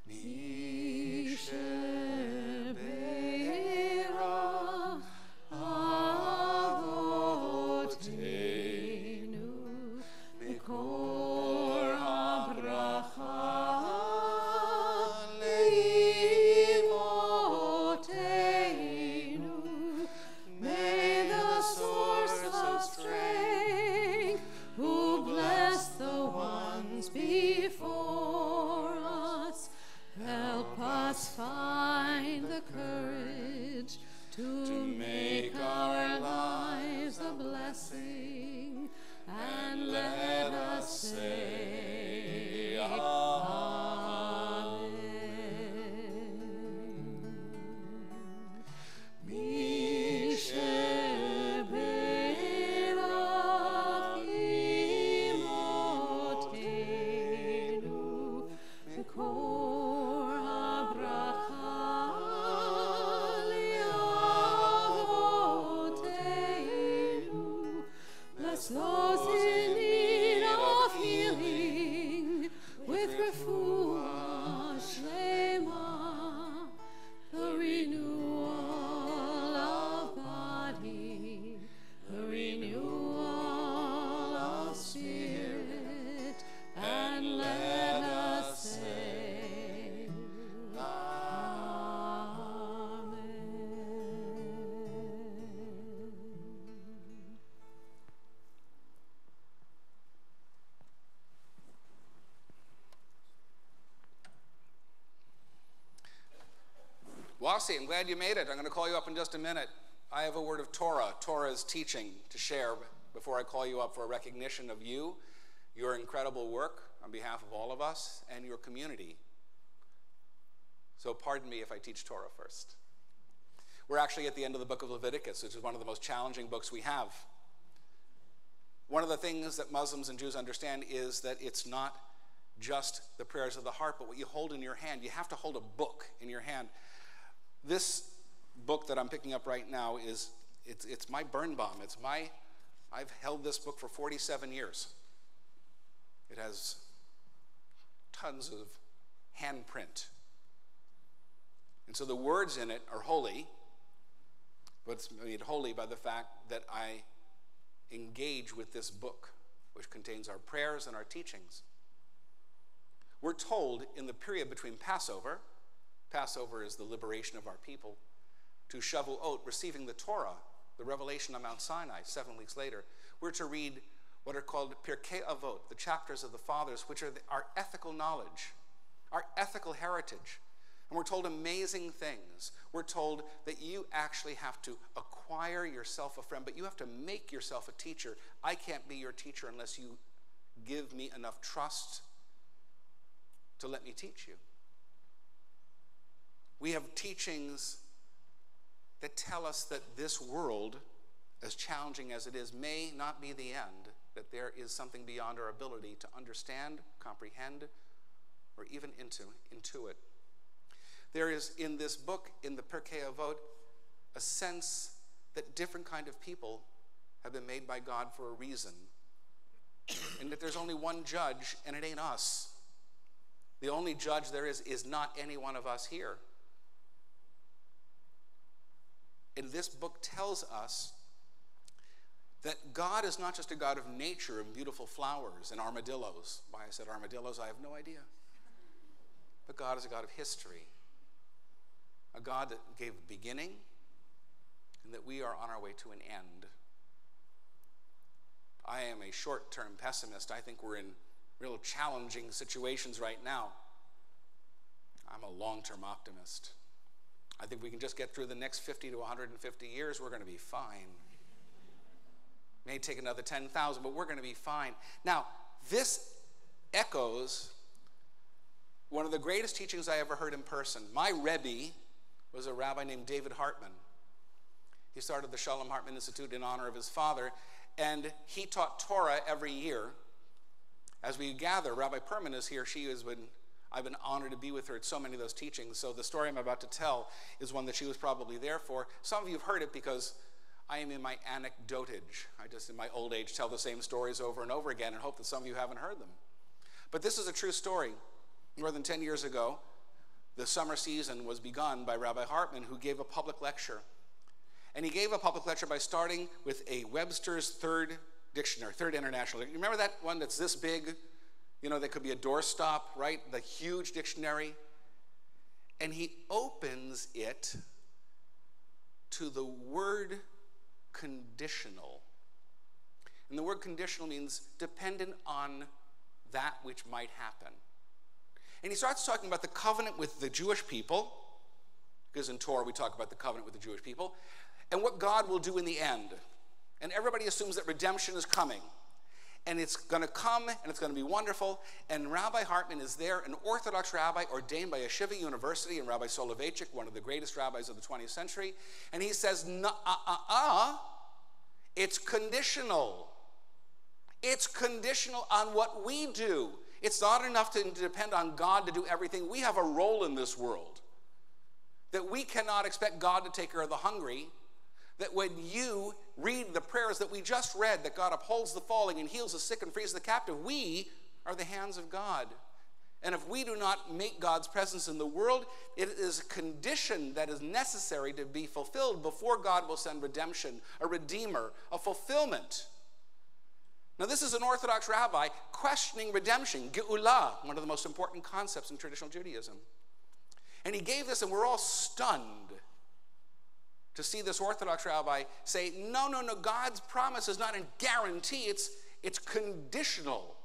S4: Mishebera Avotenu Mikor HaBracha Leimotenu. May the source of strength, who bless the ones before us, help us find the courage to make our lives a blessing, and let us say Amen. Mishebera imotenu, Mikor HaBracha liavotenu. Bless those in need of healing with refuah shlema, the renewal of body, the renewal of spirit, and let us say Amen.
S1: Wasi, I'm glad you made it. I'm going to call you up in just a minute. I have a word of Torah's teaching to share before I call you up for a recognition of you, your incredible work on behalf of all of us, and your community. So pardon me if I teach Torah first. We're actually at the end of the book of Leviticus, which is one of the most challenging books we have. One of the things that Muslims and Jews understand is that it's not just the prayers of the heart, but what you hold in your hand. You have to hold a book in your hand. This book that I'm picking up right now it's my burn bomb. I've held this book for 47 years. It has tons of handprint. And so the words in it are holy, but it's made holy by the fact that I engage with this book, which contains our prayers and our teachings. We're told in the period between Passover is the liberation of our people, to Shavuot, receiving the Torah, the revelation on Mount Sinai, 7 weeks later, we're to read what are called Pirkei Avot, the chapters of the fathers, which are our ethical knowledge, our ethical heritage. And we're told amazing things. We're told that you actually have to acquire yourself a friend, but you have to make yourself a teacher. I can't be your teacher unless you give me enough trust to let me teach you. We have teachings that tell us that this world, as challenging as it is, may not be the end, that there is something beyond our ability to understand, comprehend, or even intuit. There is in this book, in the Pirkei Avot, a sense that different kind of people have been made by God for a reason, and that there's only one judge, and it ain't us. The only judge there is not any one of us here. And this book tells us that God is not just a God of nature and beautiful flowers and armadillos. Why I said armadillos, I have no idea. But God is a God of history, a God that gave a beginning and that we are on our way to an end. I am a short-term pessimist. I think we're in real challenging situations right now. I'm a long-term optimist. I think we can just get through the next 50 to 150 years, we're going to be fine. May take another 10,000, but we're going to be fine. Now, this echoes one of the greatest teachings I ever heard in person. My Rebbe was a rabbi named David Hartman. He started the Shalom Hartman Institute in honor of his father, and he taught Torah every year. As we gather, Rabbi Perman is here. She is when I've been honored to be with her at so many of those teachings. So the story I'm about to tell is one that she was probably there for. Some of you have heard it because I am in my anecdotage. I just, in my old age, tell the same stories over and over again and hope that some of you haven't heard them. But this is a true story. More than 10 years ago, the summer season was begun by Rabbi Hartman, who gave a public lecture. And he gave a public lecture by starting with a Webster's Third Dictionary, Third International. You remember that one that's this big? You know, that could be a doorstop, right? The huge dictionary. And he opens it to the word conditional. And the word conditional means dependent on that which might happen. And he starts talking about the covenant with the Jewish people, because in Torah we talk about the covenant with the Jewish people, and what God will do in the end. And everybody assumes that redemption is coming. And it's going to come, and it's going to be wonderful. And Rabbi Hartman is there, an Orthodox rabbi ordained by Yeshiva University, and Rabbi Soloveitchik, one of the greatest rabbis of the 20th century. And he says, it's conditional. It's conditional on what we do. It's not enough to depend on God to do everything. We have a role in this world. That we cannot expect God to take care of the hungry. That when you read the prayers that we just read, that God upholds the falling and heals the sick and frees the captive, we are the hands of God. And if we do not make God's presence in the world, it is a condition that is necessary to be fulfilled before God will send redemption, a redeemer, a fulfillment. Now this is an Orthodox rabbi questioning redemption, Geula, one of the most important concepts in traditional Judaism. And he gave this, and we're all stunned to see this Orthodox rabbi say, no, God's promise is not a guarantee, it's conditional.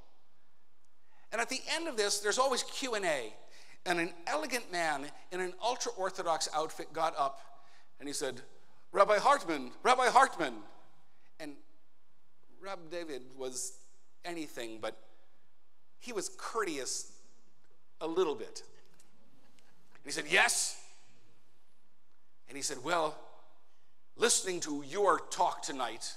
S1: And at the end of this, there's always Q&A. And an elegant man in an ultra-Orthodox outfit got up, and he said, Rabbi Hartman. And Rabbi David was anything, but he was courteous a little bit. And he said, yes. And he said, well, listening to your talk tonight,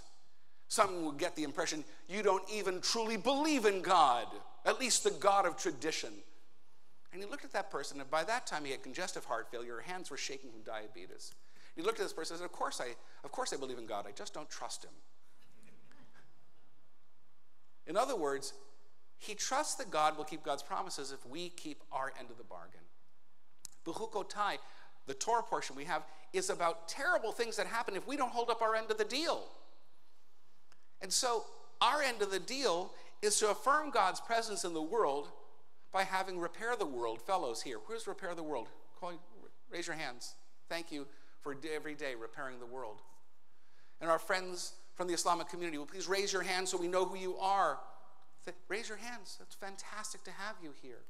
S1: some would get the impression you don't even truly believe in God, at least the God of tradition. And he looked at that person, and by that time he had congestive heart failure, hands were shaking from diabetes. He looked at this person and said, of course I believe in God, I just don't trust him. In other words, he trusts that God will keep God's promises if we keep our end of the bargain. Bechukotai, the Torah portion we have, is about terrible things that happen if we don't hold up our end of the deal. And so our end of the deal is to affirm God's presence in the world by having Repair the World fellows here. Where's Repair the World? Raise your hands. Thank you for every day repairing the world. And our friends from the Islamic community, will please raise your hands so we know who you are. Raise your hands. It's fantastic to have you here.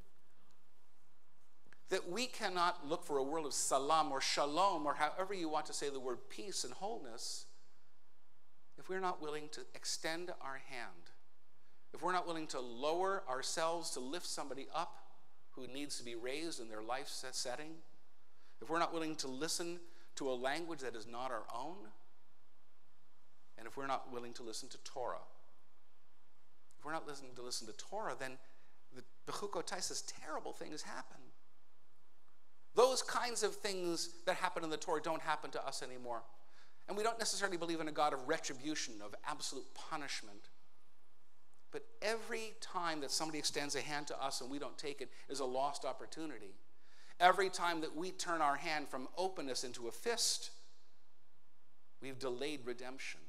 S1: That we cannot look for a world of salam or shalom or however you want to say the word peace and wholeness if we're not willing to extend our hand, if we're not willing to lower ourselves to lift somebody up who needs to be raised in their life setting, if we're not willing to listen to a language that is not our own, and if we're not willing to listen to Torah. If we're not listening to Torah, then the Bechukotai says terrible things happen. Those kinds of things that happen in the Torah don't happen to us anymore. And we don't necessarily believe in a God of retribution, of absolute punishment. But every time that somebody extends a hand to us and we don't take it is a lost opportunity. Every time that we turn our hand from openness into a fist, we've delayed redemption.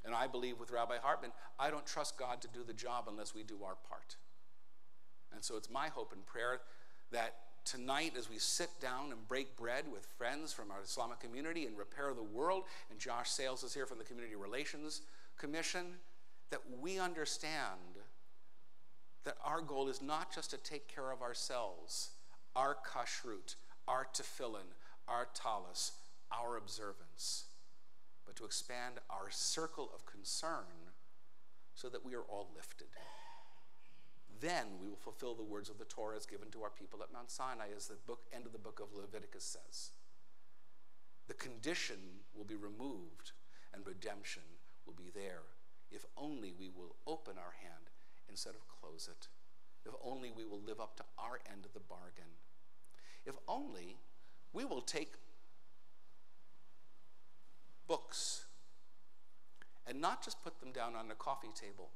S1: And I believe with Rabbi Hartman, I don't trust God to do the job unless we do our part. And so it's my hope and prayer that tonight, as we sit down and break bread with friends from our Islamic community and Repair the World, and Josh Sales is here from the Community Relations Commission, that we understand that our goal is not just to take care of ourselves, our kashrut, our tefillin, our talis, our observance, but to expand our circle of concern so that we are all lifted. Then we will fulfill the words of the Torah as given to our people at Mount Sinai, as the end of the book of Leviticus says. The condition will be removed and redemption will be there if only we will open our hand instead of close it. If only we will live up to our end of the bargain. If only we will take books and not just put them down on a coffee table,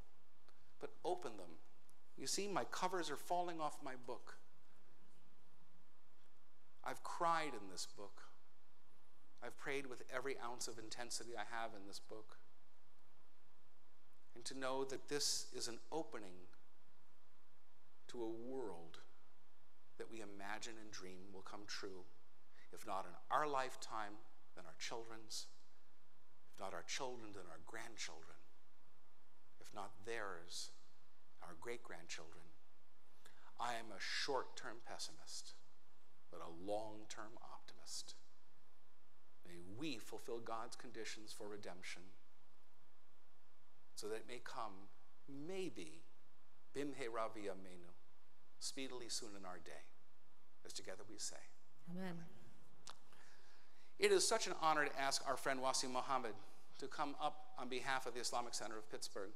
S1: but open them. You see, my covers are falling off my book. I've cried in this book. I've prayed with every ounce of intensity I have in this book. And to know that this is an opening to a world that we imagine and dream will come true, if not in our lifetime, then our children's, if not our children, then our grandchildren, if not theirs, our great-grandchildren. I am a short-term pessimist, but a long-term optimist. May we fulfill God's conditions for redemption so that it may come, maybe, bimheira v'yameinu, speedily soon in our day, as together we say.
S4: Amen.
S1: It is such an honor to ask our friend Wasim Mohammed to come up on behalf of the Islamic Center of Pittsburgh.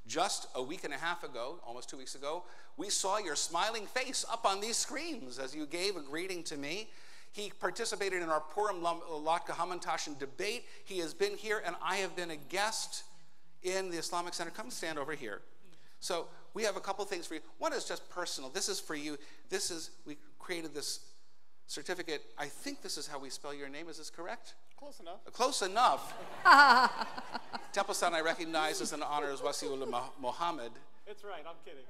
S1: Just a week and a half ago, almost 2 weeks ago, we saw your smiling face up on these screens as you gave a greeting to me. He participated in our Purim Latka Hamantashen debate. He has been here, and I have been a guest in the Islamic Center. Come stand over here. So we have a couple things for you. One is just personal. This is for you. We created this certificate. I think this is how we spell your name. Is this correct?
S3: Close enough.
S1: Close enough. Temple San I recognize as an honor as Wasiullah Muhammad.
S3: It's right, I'm kidding.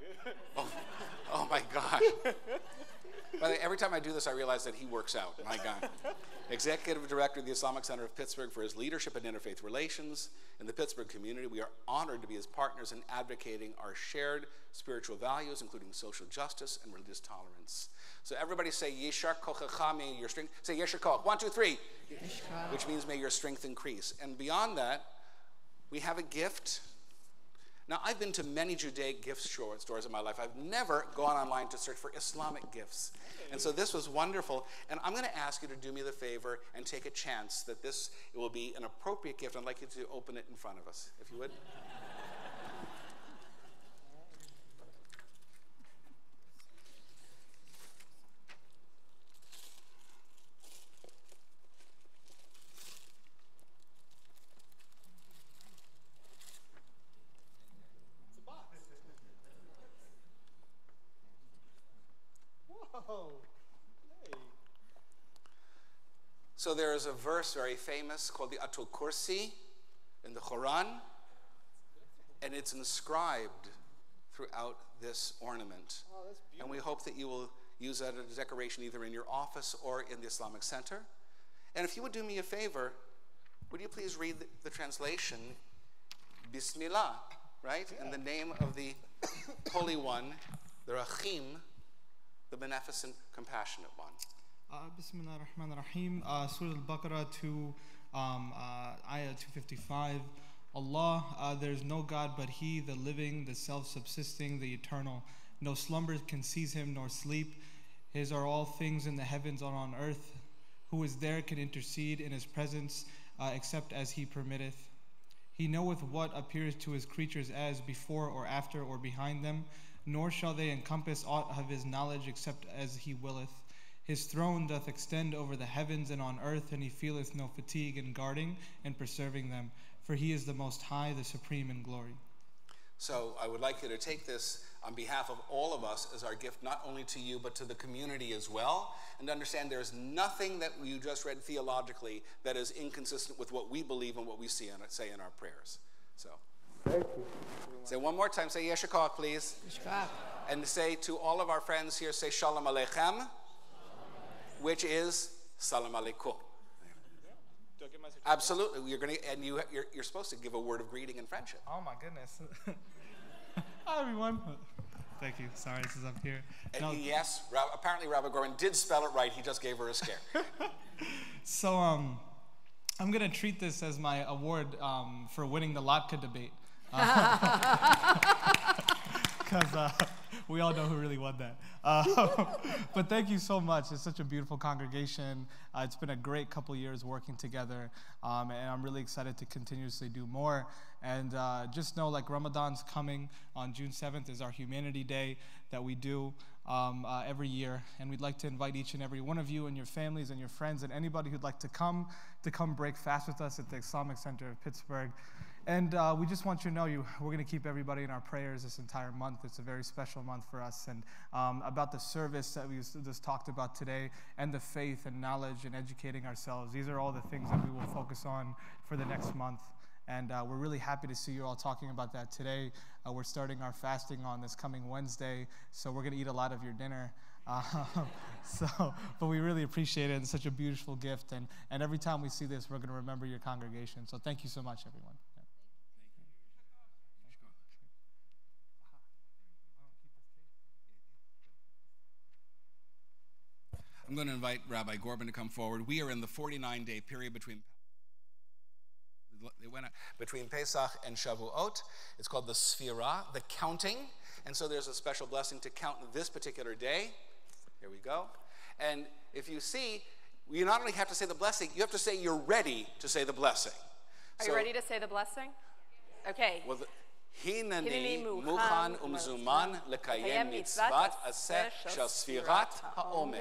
S1: Oh my gosh. By the way, every time I do this, I realize that he works out. My God. Executive Director of the Islamic Center of Pittsburgh for his leadership in interfaith relations in the Pittsburgh community. We are honored to be his partners in advocating our shared spiritual values, including social justice and religious tolerance. So everybody say, Yeshar kochacha, may your strength. Say Yeshar koch. 1, 2, 3. Which means may your strength increase. And beyond that, we have a gift. Now, I've been to many Judaic gift stores in my life. I've never gone online to search for Islamic gifts. And so this was wonderful. And I'm going to ask you to do me the favor and take a chance that it will be an appropriate gift. I'd like you to open it in front of us, if you would. So there is a verse very famous called the Atul Kursi in the Quran, and it's inscribed throughout this ornament.
S3: Oh, that's beautiful.
S1: And we hope that you will use that as a decoration either in your office or in the Islamic Center. And if you would do me a favor, would you please read the translation, Bismillah, right? Yeah. In the name of the Holy One, the Rahim, the Beneficent, Compassionate One.
S6: Bismillah ar-Rahman ar-Rahim, Surah Al-Baqarah to Ayah 255. Allah, there is no God but He, the living, the self-subsisting, the eternal. No slumber can seize Him, nor sleep. His are all things in the heavens and on earth. Who is there can intercede in His presence, except as He permitteth. He knoweth what appears to His creatures as before or after or behind them, nor shall they encompass aught of His knowledge except as He willeth. His throne doth extend over the heavens and on earth, and He feeleth no fatigue in guarding and preserving them. For He is the Most High, the Supreme in glory.
S1: So I would like you to take this on behalf of all of us as our gift, not only to you, but to the community as well. And understand there's nothing that you just read theologically that is inconsistent with what we believe and what we say in our prayers. So,
S3: Thank you.
S1: Say one more time, say Yeshakah, please.
S4: Yeshakah.
S1: And say to all of our friends here, say Shalom Aleichem, which is Salam Aleikum.
S3: Do I get my certificate?
S1: Absolutely. You're supposed to give a word of greeting and friendship.
S6: Oh my goodness. Hi everyone. Thank you. Sorry, this is up here.
S1: And
S6: No,
S1: yes, apparently Rabbi Gorman did spell it right. He just gave her a scare.
S6: So I'm gonna treat this as my award for winning the Latka debate. Because We all know who really won that. But thank you so much. It's such a beautiful congregation. It's been a great couple years working together, and I'm really excited to continuously do more. And just know, like, Ramadan's coming on June 7th is our Humanity Day that we do every year, and we'd like to invite each and every one of you and your families and your friends and anybody who'd like to come break fast with us at the Islamic Center of Pittsburgh. And we just want you to know we're going to keep everybody in our prayers this entire month. It's a very special month for us. And about the service that we just talked about today, and the faith and knowledge and educating ourselves, these are all the things that we will focus on for the next month. And we're really happy to see you all talking about that today. We're starting our fasting on this coming Wednesday, so we're going to eat a lot of your dinner. But we really appreciate it. It's such a beautiful gift. And every time we see this, we're going to remember your congregation. So thank you so much, everyone.
S1: I'm going to invite Rabbi Gorban to come forward. We are in the 49-day period between Pesach and Shavuot. It's called the Sfirah, the counting. And so there's a special blessing to count this particular day. Here we go. And if you see, you not only have to say the blessing, you have to say you're ready to say the blessing.
S5: Are you ready to say the blessing? Okay.
S1: Well, Hinani mukhan umzuman lekayem mitzvat aseh shel Sfirat ha'omer.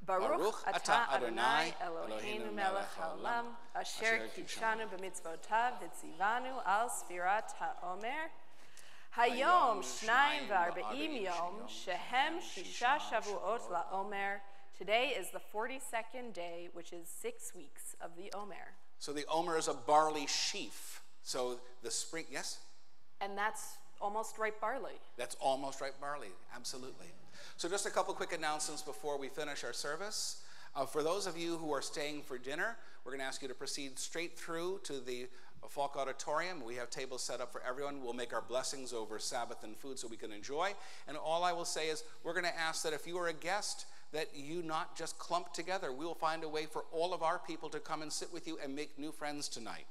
S5: Baruch atah Adonai Eloheinu melech haolam, asher kidshanu b'mitzvotav v'tzivanu al Sfirat ha'omer. Hayom shnayim v'arba'im yom shehem shisha shavuot la'omer. Today is the 42nd day, which is 6 weeks of the Omer.
S1: So the Omer is a barley sheaf. So the spring, yes?
S5: And that's almost ripe barley.
S1: That's almost ripe barley, absolutely. So just a couple quick announcements before we finish our service. For those of you who are staying for dinner, we're going to ask you to proceed straight through to the Falk Auditorium. We have tables set up for everyone. We'll make our blessings over Sabbath and food so we can enjoy. And all I will say is we're going to ask that if you are a guest, that you not just clump together. We will find a way for all of our people to come and sit with you and make new friends tonight.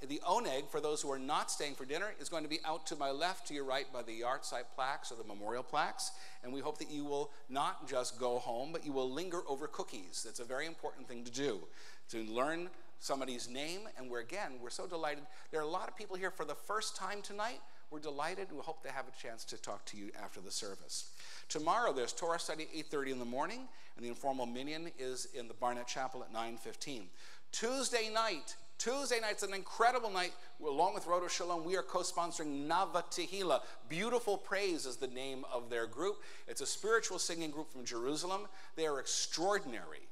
S1: The oneg, for those who are not staying for dinner, is going to be out to my left, to your right, by the yard site plaques or the memorial plaques. And we hope that you will not just go home, but you will linger over cookies. That's a very important thing to do, to learn somebody's name. And we're so delighted. There are a lot of people here for the first time tonight. We're delighted. We hope to have a chance to talk to you after the service. Tomorrow, there's Torah study at 8:30 in the morning, and the informal minyan is in the Barnett Chapel at 9:15. Tuesday night's an incredible night. Along with Rodo Shalom, we are co-sponsoring Nava Tehillah. Beautiful Praise is the name of their group. It's a spiritual singing group from Jerusalem. They are extraordinary.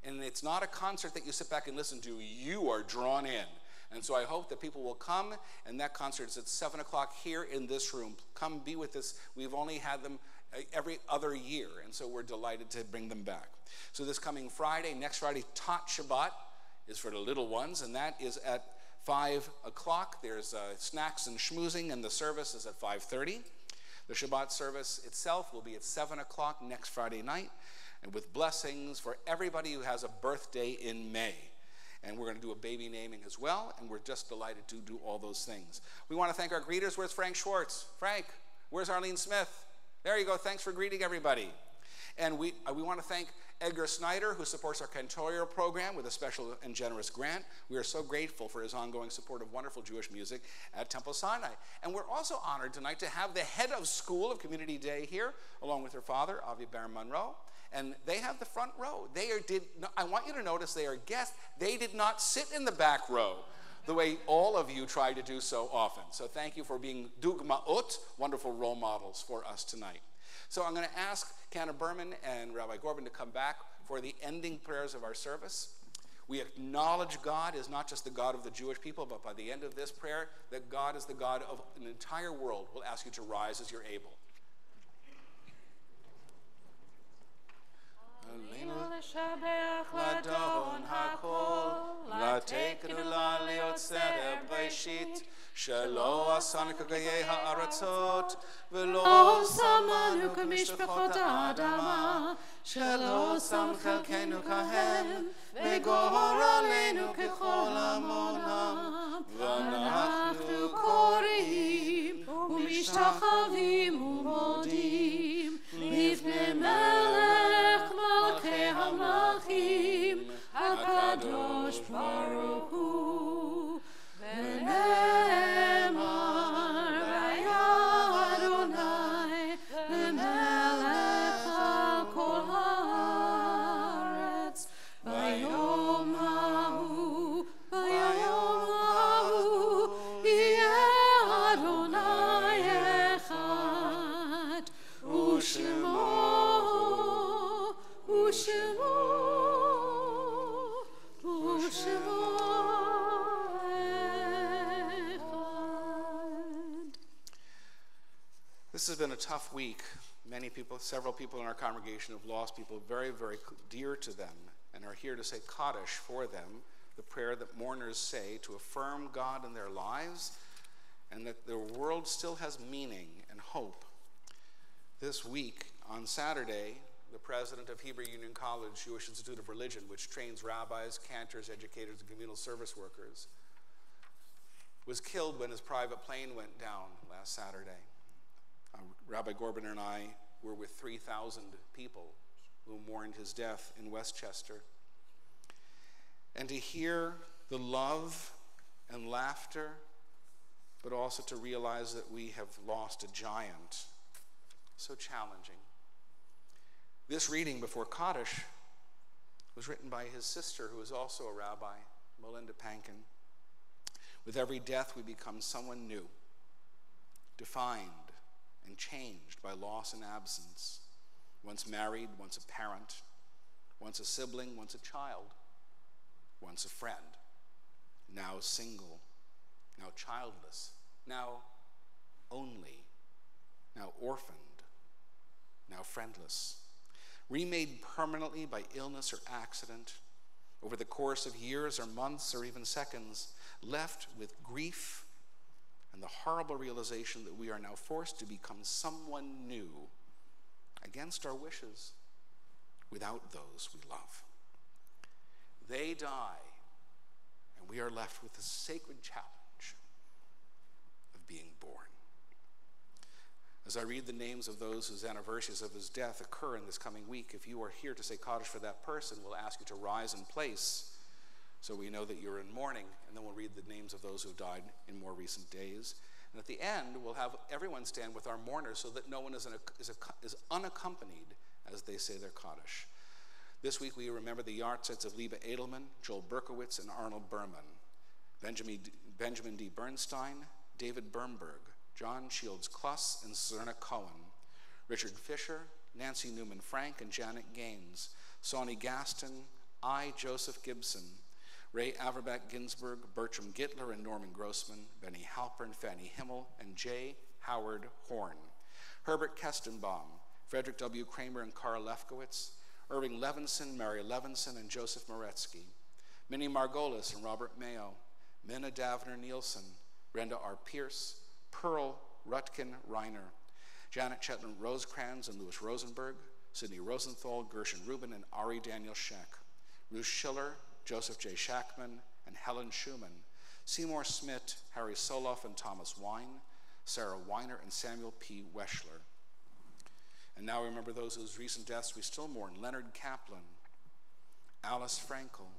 S1: And it's not a concert that you sit back and listen to. You are drawn in. And so I hope that people will come, and that concert is at 7 o'clock here in this room. Come be with us. We've only had them every other year, and so we're delighted to bring them back. So this coming Friday, next Friday, Tot Shabbat is for the little ones, and that is at 5 o'clock. There's snacks and schmoozing, and the service is at 5:30. The Shabbat service itself will be at 7 o'clock next Friday night, and with blessings for everybody who has a birthday in May. And we're going to do a baby naming as well, and we're just delighted to do all those things. We want to thank our greeters. Where's Frank Schwartz? Frank, where's Arlene Smith? There you go. Thanks for greeting everybody. And we want to thank Edgar Snyder, who supports our cantorial program with a special and generous grant. We are so grateful for his ongoing support of wonderful Jewish music at Temple Sinai. And we're also honored tonight to have the head of school of Community Day here, along with her father, Avi Baron Monroe. And they have the front row. I want you to notice they are guests. They did not sit in the back row the way all of you try to do so often. So thank you for being dugmaot, wonderful role models for us tonight. So I'm going to ask Cantor Berman and Rabbi Gorban to come back for the ending prayers of our service. We acknowledge God is not just the God of the Jewish people, but by the end of this prayer, that God is the God of an entire world. We'll ask you to rise as you're able.
S3: לשבח לאדון הכל, לתת גדולה ליוצר בראשית, שלא עשנו כגויי הארצות, ולא שמנו כמשפחות האדמה, שלא שם חלקנו כהם, וגורל עלינו ככל עמונם, ואנחנו קוראים ומשתחווים ובונים
S1: This has been a tough week. Many people, several people in our congregation have lost people very, very dear to them and are here to say Kaddish for them, the prayer that mourners say to affirm God in their lives and that their world still has meaning and hope. This week, on Saturday, the president of Hebrew Union College Jewish Institute of Religion, which trains rabbis, cantors, educators, and communal service workers, was killed when his private plane went down last Saturday. Rabbi Gorbin and I were with 3,000 people who mourned his death in Westchester. And to hear the love and laughter, but also to realize that we have lost a giant, so challenging. This reading before Kaddish was written by his sister, who is also a rabbi, Melinda Pankin. With every death, we become someone new, defined and changed by loss and absence. Once married, once a parent, once a sibling, once a child, once a friend, now single, now childless, now only, now orphaned, now friendless, remade permanently by illness or accident, over the course of years or months or even seconds, left with grief and the horrible realization that we are now forced to become someone new against our wishes, without those we love. They die, and we are left with the sacred challenge of being born. As I read the names of those whose anniversaries of his death occur in this coming week, if you are here to say Kaddish for that person, we'll ask you to rise in place so we know that you're in mourning, and then we'll read the names of those who died in more recent days. And at the end, we'll have everyone stand with our mourners so that no one is unaccompanied as they say their Kaddish. This week we remember the yahrzeits of Liba Edelman, Joel Berkowitz, and Arnold Berman, Benjamin D. Bernstein, David Bernberg, John Shields Kluss, and Serna Cohen, Richard Fisher, Nancy Newman Frank, and Janet Gaines, Sonny Gaston, I. Joseph Gibson, Ray Averbach Ginsburg, Bertram Gittler and Norman Grossman, Benny Halpern, Fanny Himmel, and J. Howard Horn, Herbert Kestenbaum, Frederick W. Kramer and Carl Lefkowitz, Irving Levinson, Mary Levinson, and Joseph Moretsky, Minnie Margolis and Robert Mayo, Minna Davner Nielsen, Brenda R. Pierce, Pearl Rutkin Reiner, Janet Chetland Rosecrans and Louis Rosenberg, Sidney Rosenthal, Gershon Rubin, and Ari Daniel Scheck, Ruth Schiller, Joseph J. Shackman, and Helen Schumann, Seymour Smith, Harry Soloff, and Thomas Wine, Sarah Weiner, and Samuel P. Weschler. And now remember those whose recent deaths we still mourn: Leonard Kaplan, Alice Frankel,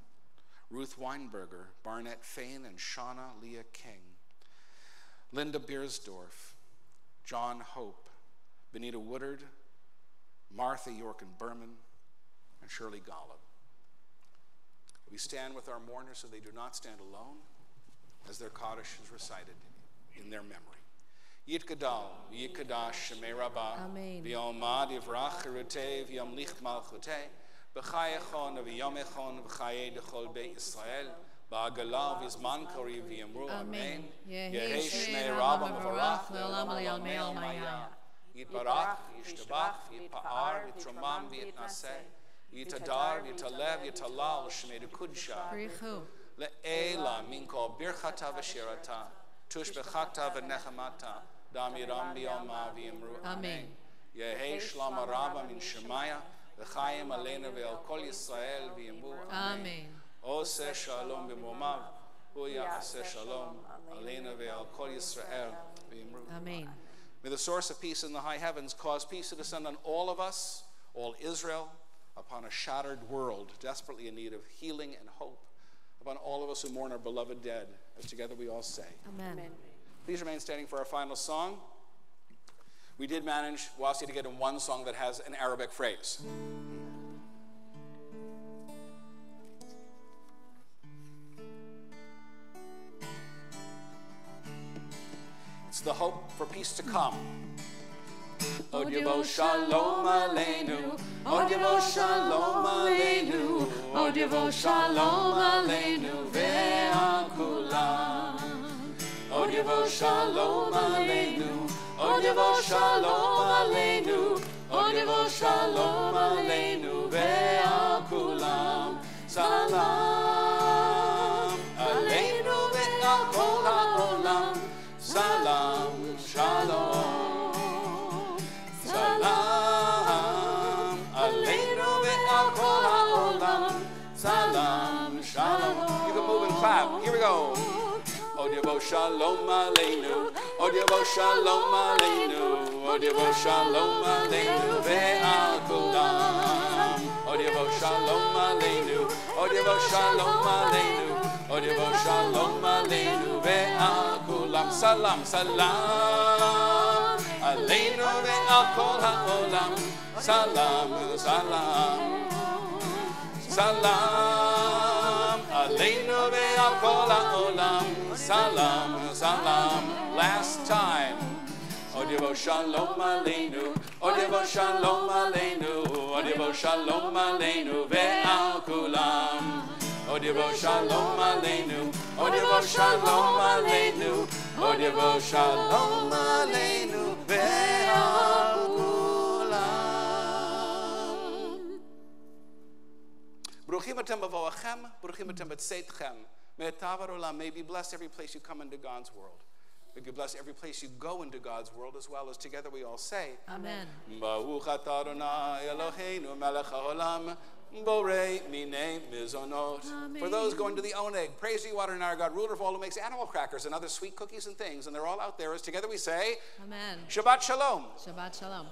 S1: Ruth Weinberger, Barnett Fain, and Shauna Leah King, Linda Beersdorf, John Hope, Benita Woodard, Martha York and Berman, and Shirley Golub. We stand with our mourners so they do not stand alone as their Kaddish is recited in their memory. Yitgadal, Yikadash, Shemei Rabbah, V'yomad Yivrach Cherutei, V'yomlich Malchutei, B'chayechon, V'yomechon, V'chayei Dechol Beit Yisrael, Ba'agalav V'zman Kori V'yamru, Amen. Yehi Shmei Rabbah Mevarach, Le'olam Le'almei Almaya. Yitbarach, Yishtabach, Yitpa'ar, Yitromam, V'yitnaseh, Yitadar, Yitalev, Yitalal, Shmei Kudsha, Le'ela, Minko, Birchata V'shirata, Tushbechata V'nechamata, Damiram B'yoma V'yamru, Amen. Yehi Shlama Rabba Min Shemaya, V'chayim Aleinu Ve'al Kol Yisrael V'yamru, Amen. Oseh Shalom B'momav, Huya Aseh Shalom, Aleinu Ve'al Kol Yisrael V'yamru, Amen. May the source of peace in the high heavens cause peace to descend on all of us, all Israel, upon a shattered world desperately in need of healing and hope, upon all of us who mourn our beloved dead, as together we all say, Amen. Amen. Please remain standing for our final song. We did manage, Wasi, to get in one song that has an Arabic phrase. It's the hope for peace to come. Od Yavo Shalom Aleinu, Od Yavo Shalom Aleinu, Od Yavo Shalom Aleinu ve'al kulam. Od Yavo Shalom Aleinu, Od
S3: Odivo Shalom Aleinu, Odivo Shalom Aleinu, Ve'al Kulam, Salam Aleinu, Ve'al Kol HaOlam, Salam Shalom, Salam Aleinu, Ve'al Kol HaOlam, Salam Shalom. You can move and clap. Here we go. Odivo Shalom Aleinu, Odivo Shalom Aleinu, Odivo Shalom Aleinu, Ve'al Kulam. Odivo Shalom Aleinu, Odivo Shalom Aleinu, Odivo Shalom Aleinu, Ve'al Kulam. Salam, salam Aleinu, Ve'al Kol HaOlam. Salam, salam, salam Aleinu, Ve'al Kol HaOlam. Salam, salam. Last time. Odivo Shalom Aleinu, Odivo Shalom Aleinu, Odivo Shalom Aleinu, Ve'al Kulam. Odivo Shalom Aleinu, Odivo Shalom Aleinu, Odivo Shalom Aleinu, Ve'al Kulam. Bruchim atem b'voachem, bruchim atem b'tzeitchem. May Tavar Olam, may be blessed every place you come into God's world. May be blessed every place you go into God's world, as well as together we all say,
S4: Amen.
S3: Baruch atah Adonai Eloheinu melech haolam, borei minei mizonot. For those going to the Oneg, praise you, Adonai our God, ruler of all, who makes animal crackers and other sweet cookies and things, and they're all out there. As together we say,
S4: Amen.
S3: Shabbat Shalom.
S4: Shabbat Shalom.